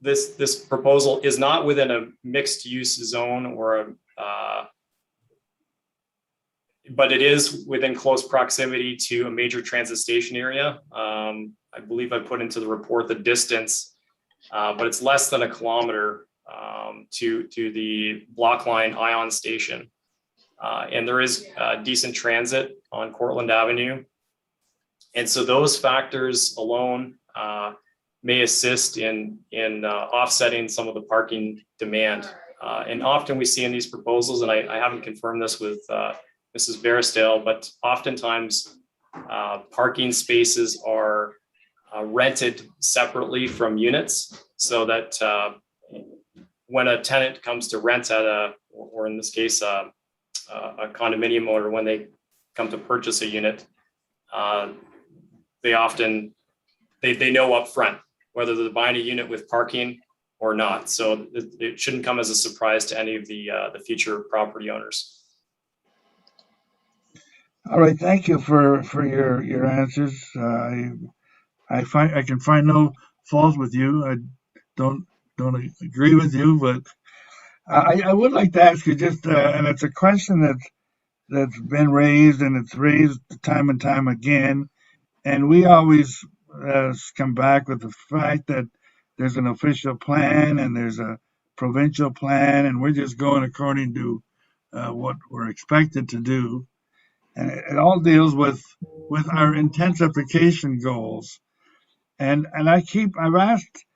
This proposal is not within a mixed use zone or but it is within close proximity to a major transit station area. I believe I put into the report the distance, but it's less than 1 kilometer to the block line Ion station. And there is decent transit on Cortland Avenue. And so those factors alone may assist in offsetting some of the parking demand. And often we see in these proposals, and I haven't confirmed this with Mrs. Barrisdale, but oftentimes parking spaces are rented separately from units, so that when a tenant comes to rent at or in this case, a condominium, or when they come to purchase a unit, they often, they know up front whether they're buying a unit with parking or not. So it shouldn't come as a surprise to any of the future property owners. All right, thank you for your answers. I can find no fault with you. I don't agree with you, but I would like to ask you just, and it's a question that's been raised, and it's raised time and time again, and we always come back with the fact that there's an official plan and there's a provincial plan, and we're just going according to what we're expected to do. And it all deals with our intensification goals. And I've asked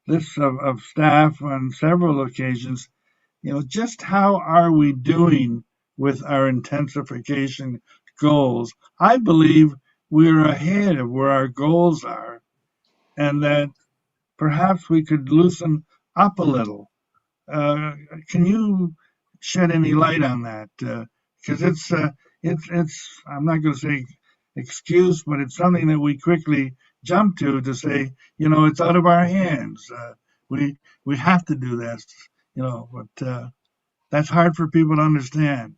this of staff on several occasions, just how are we doing with our intensification goals? I believe we're ahead of where our goals are, and that perhaps we could loosen up a little. Can you shed any light on that? Because it's I'm not going to say excuse, but it's something that we quickly jump to say, it's out of our hands. We have to do this, but that's hard for people to understand.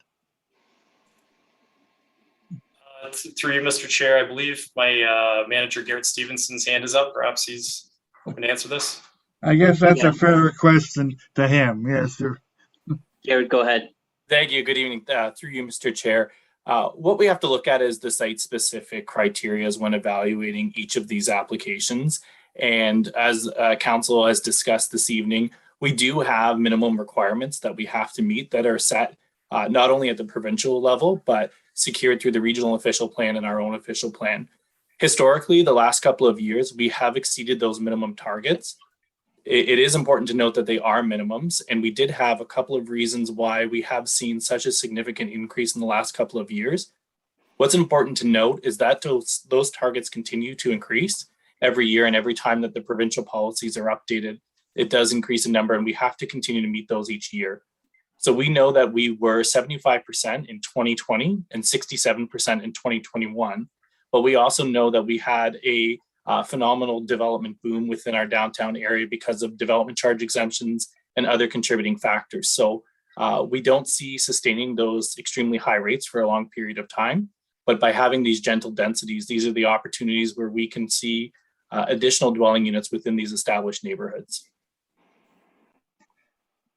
Through you, Mr. Chair, I believe my manager, Garrett Stevenson's hand is up. Perhaps he's hoping to answer this. I guess that's a fair question to him. Yes, sir. Garrett, go ahead. Thank you. Good evening. Through you, Mr. Chair. What we have to look at is the site-specific criteria when evaluating each of these applications. And as council has discussed this evening, we do have minimum requirements that we have to meet that are set not only at the provincial level, but secured through the regional official plan and our own official plan. Historically, the last couple of years, we have exceeded those minimum targets. It is important to note that they are minimums, and we did have a couple of reasons why we have seen such a significant increase in the last couple of years. What's important to note is that those targets continue to increase every year, and every time that the provincial policies are updated, it does increase in number, and we have to continue to meet those each year. So we know that we were 75% in 2020 and 67% in 2021, but we also know that we had a phenomenal development boom within our downtown area because of development charge exemptions and other contributing factors. So we don't see sustaining those extremely high rates for a long period of time, but by having these gentle densities, these are the opportunities where we can see additional dwelling units within these established neighborhoods.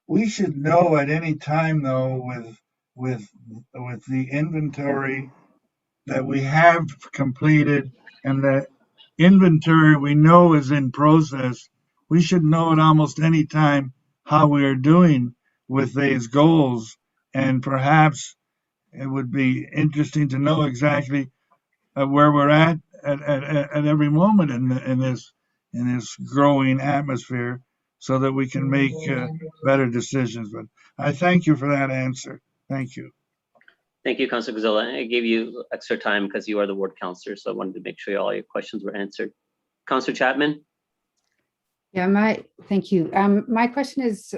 We should know at any time, though, with the inventory that we have completed and the inventory we know is in process, we should know at almost any time how we are doing with these goals. And perhaps it would be interesting to know exactly where we're at every moment in this growing atmosphere, so that we can make better decisions. But I thank you for that answer. Thank you. Thank you, Councilor Gazzola. I gave you extra time because you are the ward councillor, so I wanted to make sure all your questions were answered. Councilor Chapman? Yeah, thank you. My question is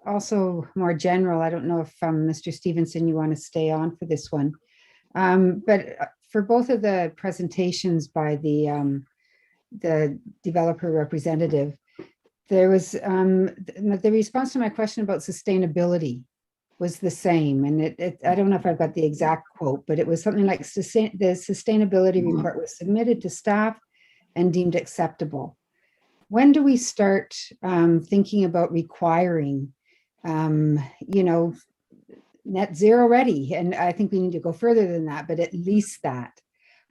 also more general. I don't know if Mr. Stevenson, you want to stay on for this one. But for both of the presentations by the developer representative, there was the response to my question about sustainability was the same. And I don't know if I've got the exact quote, but it was something like the sustainability report was submitted to staff and deemed acceptable. When do we start thinking about requiring, net zero ready? And I think we need to go further than that, but at least that,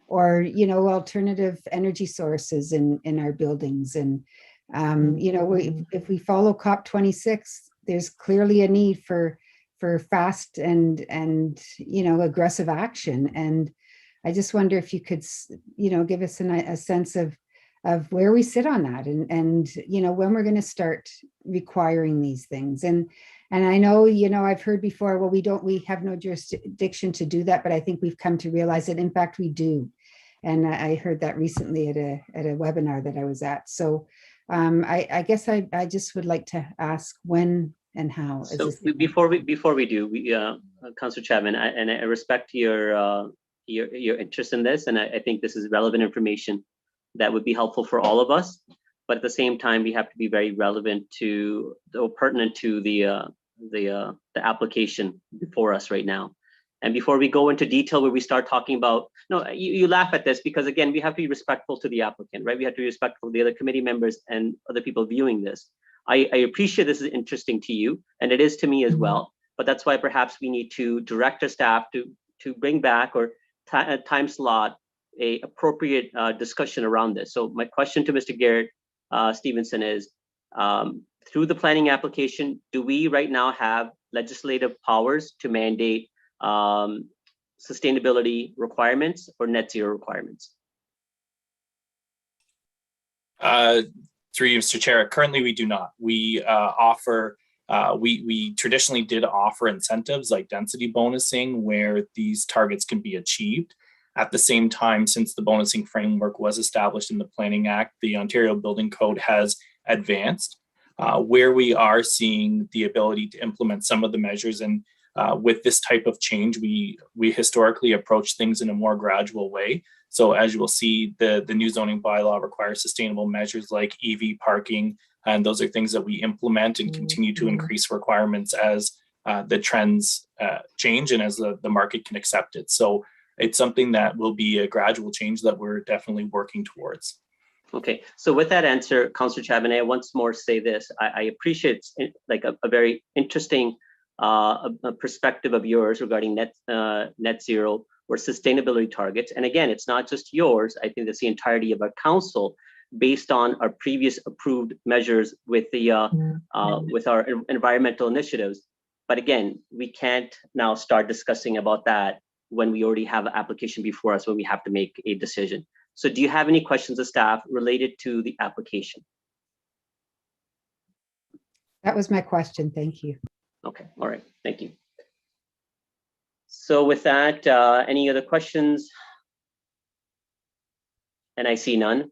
or, alternative energy sources in our buildings. And, if we follow COP26, there's clearly a need for fast and aggressive action. And I just wonder if you could, give us a sense of where we sit on that, and when we're going to start requiring these things. And I know, I've heard before, well, we have no jurisdiction to do that, but I think we've come to realize that in fact we do. And I heard that recently at a webinar that I was at. So I guess I just would like to ask when and how. So before we do, Councilor Chapman, I respect your interest in this, and I think this is relevant information that would be helpful for all of us. But at the same time, we have to be very relevant to, or pertinent to the application before us right now. And before we go into detail where we start talking about, no, you laugh at this because again, we have to be respectful to the applicant, right? We have to be respectful of the other committee members and other people viewing this. I appreciate this is interesting to you, and it is to me as well. But that's why perhaps we need to direct our staff to bring back or time slot a appropriate discussion around this. So my question to Mr. Garrett Stevenson is, through the planning application, do we right now have legislative powers to mandate sustainability requirements or net zero requirements? Through you, Mr. Chair, currently we do not. We we traditionally did offer incentives like density bonusing where these targets can be achieved. At the same time, since the bonusing framework was established in the Planning Act, the Ontario Building Code has advanced where we are seeing the ability to implement some of the measures. And with this type of change, we historically approach things in a more gradual way. So as you will see, the new zoning bylaw requires sustainable measures like EV parking, and those are things that we implement and continue to increase requirements as the trends change and as the market can accept it. So it's something that will be a gradual change that we're definitely working towards. Okay, so with that answer, Councillor Chapman, I once more say this. I appreciate like a very interesting a perspective of yours regarding net zero or sustainability targets. And again, it's not just yours. I think that's the entirety of our council based on our previous approved measures with the with our environmental initiatives. But again, we can't now start discussing about that when we already have an application before us, when we have to make a decision. So do you have any questions of staff related to the application? That was my question. Thank you. Okay, all right, thank you. So with that, any other questions? And I see none.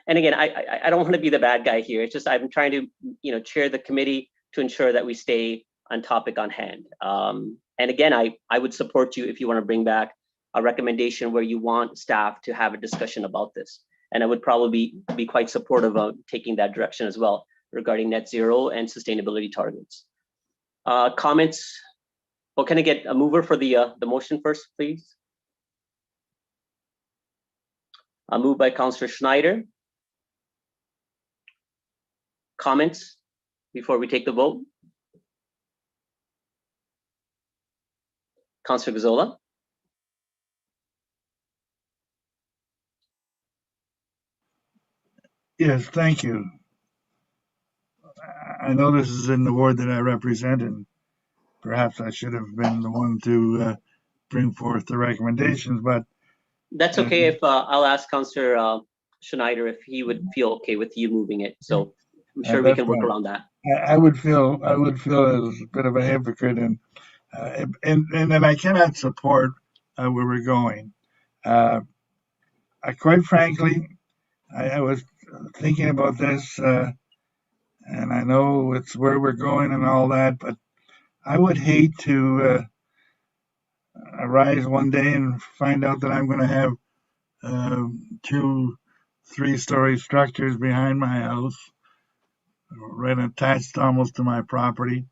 And again, I don't want to be the bad guy here. It's just I'm trying to chair the committee to ensure that we stay on topic on hand. And again, I would support you if you want to bring back a recommendation where you want staff to have a discussion about this. And I would probably be quite supportive of taking that direction as well regarding net zero and sustainability targets. Comments? Well, can I get a mover for the motion first, please? Moved by Councillor Schneider. Comments before we take the vote? Councillor Gazzola. Yes, thank you. I know this is in the ward that I represent, and perhaps I should have been the one to bring forth the recommendations, but that's okay. If I'll ask Councillor Schneider if he would feel okay with you moving it. So I'm sure we can work around that. I would feel as a bit of a hypocrite, and then I cannot support where we're going. Quite frankly, I was thinking about this, and I know it's where we're going and all that, but I would hate to arise one day and find out that I'm going to have 2 3-story structures behind my house, right attached almost to my property.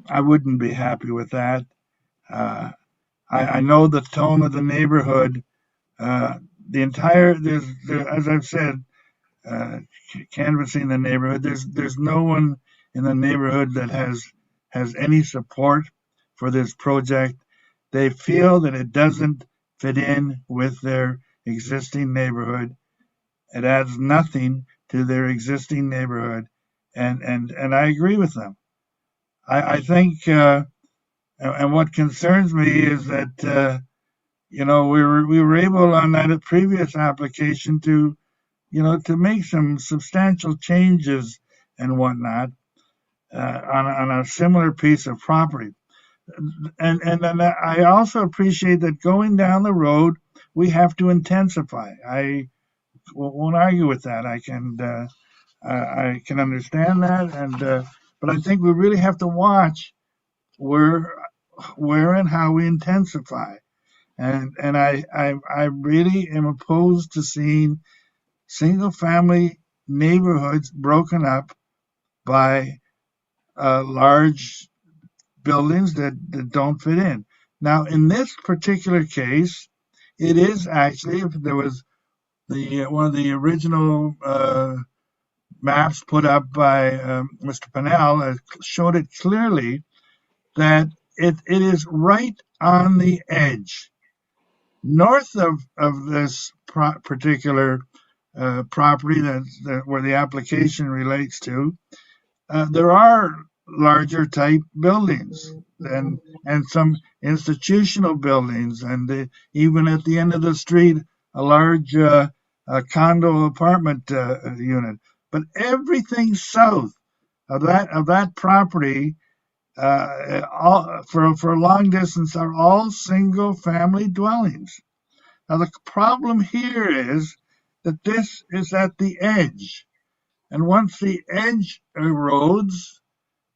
I wouldn't be happy with that. I know the tone of the neighborhood. As I've said, canvassing the neighborhood, there's no one in the neighborhood that has any support for this project. They feel that it doesn't fit in with their existing neighborhood. It adds nothing to their existing neighborhood, and I agree with them. I think, and what concerns me is that we were able on that previous application to make some substantial changes and whatnot on a similar piece of property. And then I also appreciate that going down the road, we have to intensify. I won't argue with that. I can understand that, but I think we really have to watch where and how we intensify. And I really am opposed to seeing single-family neighborhoods broken up by large buildings that don't fit in. Now, in this particular case, it is actually, if there was one of the original maps put up by Mr. Pennell showed it clearly that it is right on the edge. North of this particular property where the application relates to, there are larger type buildings and some institutional buildings, and even at the end of the street, a large condo apartment unit. But everything south of that property, for a long distance, are all single family dwellings. Now the problem here is that this is at the edge, and once the edge erodes,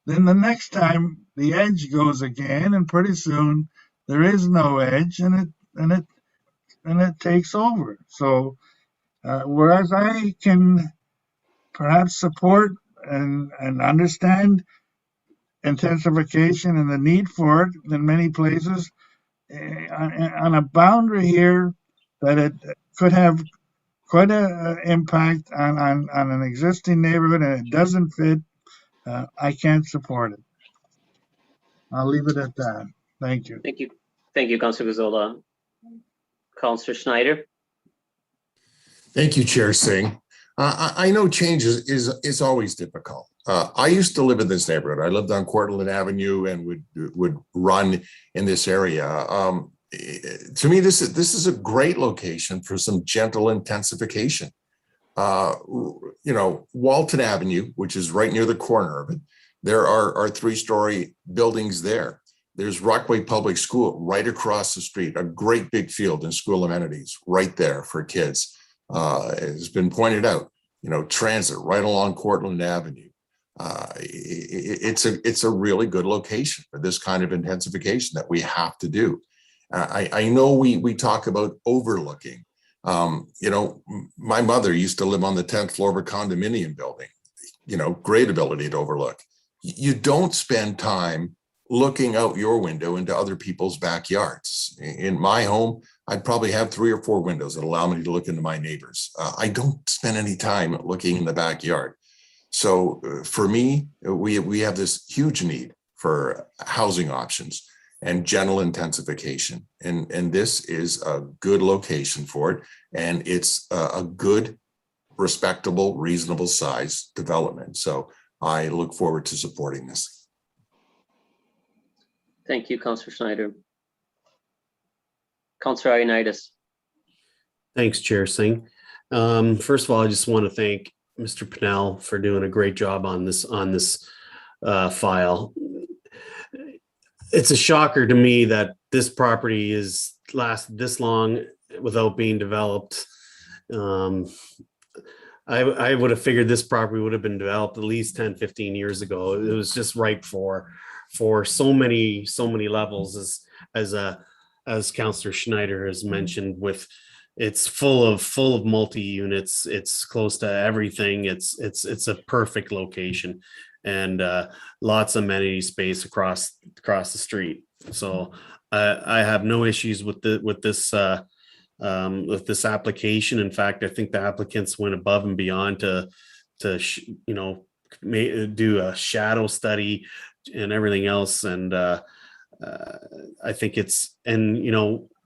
then the next time the edge goes again, and pretty soon there is no edge, and it takes over. So whereas I can perhaps support and understand intensification and the need for it in many places, on a boundary here that it could have quite an impact on an existing neighborhood and it doesn't fit, I can't support it. I'll leave it at that. Thank you. Thank you. Thank you, Councillor Gazzola. Councillor Schneider. Thank you, Chair Singh. I know change is always difficult. I used to live in this neighborhood. I lived on Cortland Avenue and would run in this area. To me, this is a great location for some gentle intensification. Walton Avenue, which is right near the corner of it, there are 3-story buildings there. There's Rockaway Public School right across the street, a great big field and school amenities right there for kids. It's been pointed out, transit right along Cortland Avenue. It's a really good location for this kind of intensification that we have to do. I know we talk about overlooking. You know, my mother used to live on the 10th floor of a condominium building. You know, great ability to overlook. You don't spend time looking out your window into other people's backyards. In my home, I'd probably have 3 or 4 windows that allow me to look into my neighbors. I don't spend any time looking in the backyard. So for me, we have this huge need for housing options and general intensification. And this is a good location for it. And it's a good, respectable, reasonable size development. So I look forward to supporting this. Thank you, Councillor Schneider. Councillor Ioannidis. Thanks, Chair Singh. First of all, I just want to thank Mr. Pennell for doing a great job on this file. It's a shocker to me that this property is lasted this long without being developed. I would have figured this property would have been developed at least 10, 15 years ago. It was just ripe for so many levels, as Councillor Schneider has mentioned. With it's full of multi-units. It's close to everything. It's a perfect location, and lots of amenity space across the street. So I have no issues with this application. In fact, I think the applicants went above and beyond to do a shadow study and everything else. And I think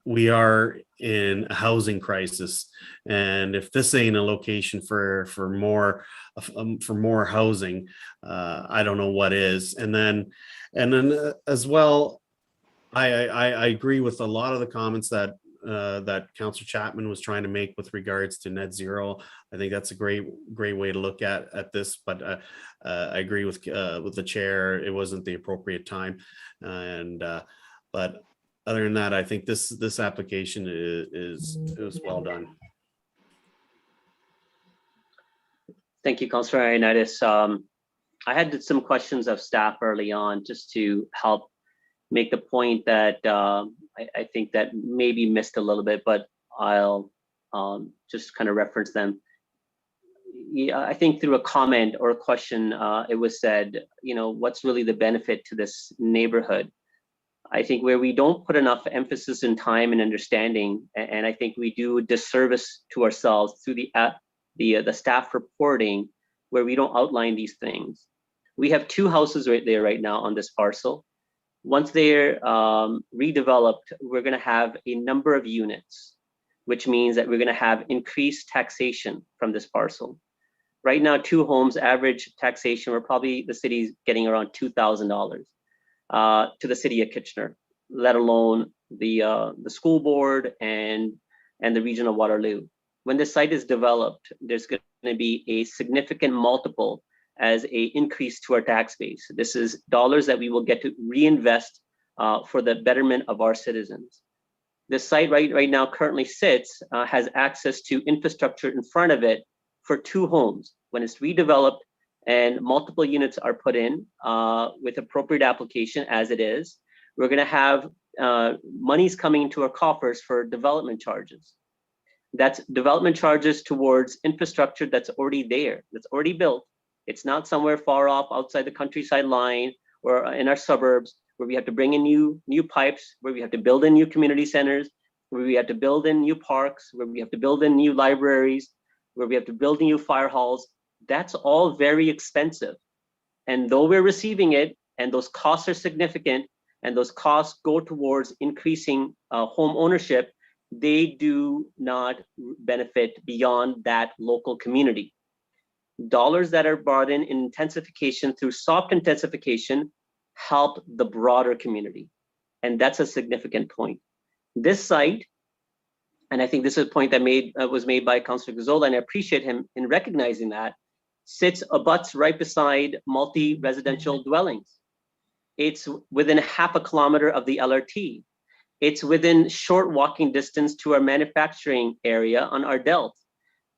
we are in a housing crisis, and if this ain't a location for more housing, I don't know what is. And then as well, I agree with a lot of the comments that Councillor Chapman was trying to make with regards to net zero. I think that's a great way to look at this, but I agree with the chair. It wasn't the appropriate time, but other than that, I think this application is well done. Thank you, Councillor Ioannidis. I had some questions of staff early on just to help make the point that I think that maybe missed a little bit, but I'll just kind of reference them. Yeah, I think through a comment or a question, it was said, what's really the benefit to this neighborhood? I think where we don't put enough emphasis and time and understanding, and I think we do a disservice to ourselves through the staff reporting, where we don't outline these things. We have 2 houses right there right now on this parcel. Once they're redeveloped, we're going to have a number of units, which means that we're going to have increased taxation from this parcel. Right now, 2 homes, average taxation, we're probably, the city's getting around $2,000 to the city of Kitchener, let alone the school board and the region of Waterloo. When the site is developed, there's going to be a significant multiple as a increase to our tax base. This is dollars that we will get to reinvest for the betterment of our citizens. This site right now currently has access to infrastructure in front of it for 2 homes. When it's redeveloped and multiple units are put in with appropriate application as it is, we're gonna have monies coming into our coffers for development charges. That's development charges towards infrastructure that's already there, that's already built. It's not somewhere far off outside the countryside line or in our suburbs where we have to bring in new pipes, where we have to build in new community centers, where we have to build in new parks, where we have to build in new libraries, where we have to build new fire halls. That's all very expensive. And though we're receiving it, and those costs are significant, and those costs go towards increasing home ownership, they do not benefit beyond that local community. Dollars that are brought in intensification through soft intensification help the broader community. And that's a significant point. This site, and I think this is a point that was made by Councillor Gazzola, and I appreciate him in recognizing that, abuts right beside multi-residential dwellings. It's within 1/2 kilometer of the LRT. It's within short walking distance to our manufacturing area on Ardelt.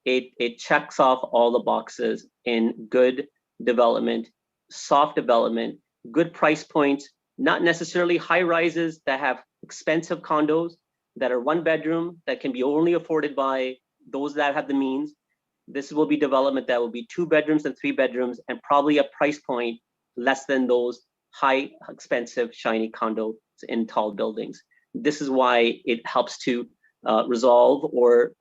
It checks off all the boxes in good development soft development, good price points, not necessarily high rises that have expensive condos that are 1 bedroom that can be only afforded by those that have the means. This will be development that will be 2 bedrooms and 3 bedrooms and probably a price point less than those high expensive shiny condos in tall buildings. This is why it helps to resolve or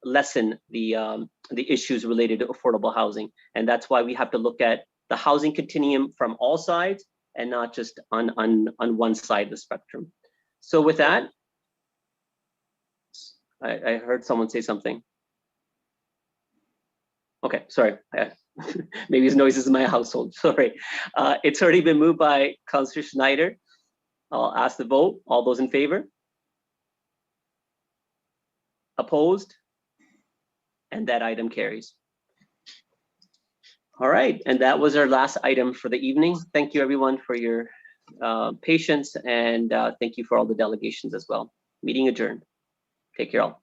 lessen the issues related to affordable housing. And that's why we have to look at the housing continuum from all sides and not just on one side of the spectrum. So with that, I heard someone say something. Okay, sorry. Maybe it's noises in my household, sorry. It's already been moved by Councillor Schneider. I'll ask the vote. All those in favor? Opposed? And that item carries. All right, and that was our last item for the evening. Thank you everyone for your patience, and thank you for all the delegations as well. Meeting adjourned. Take care all.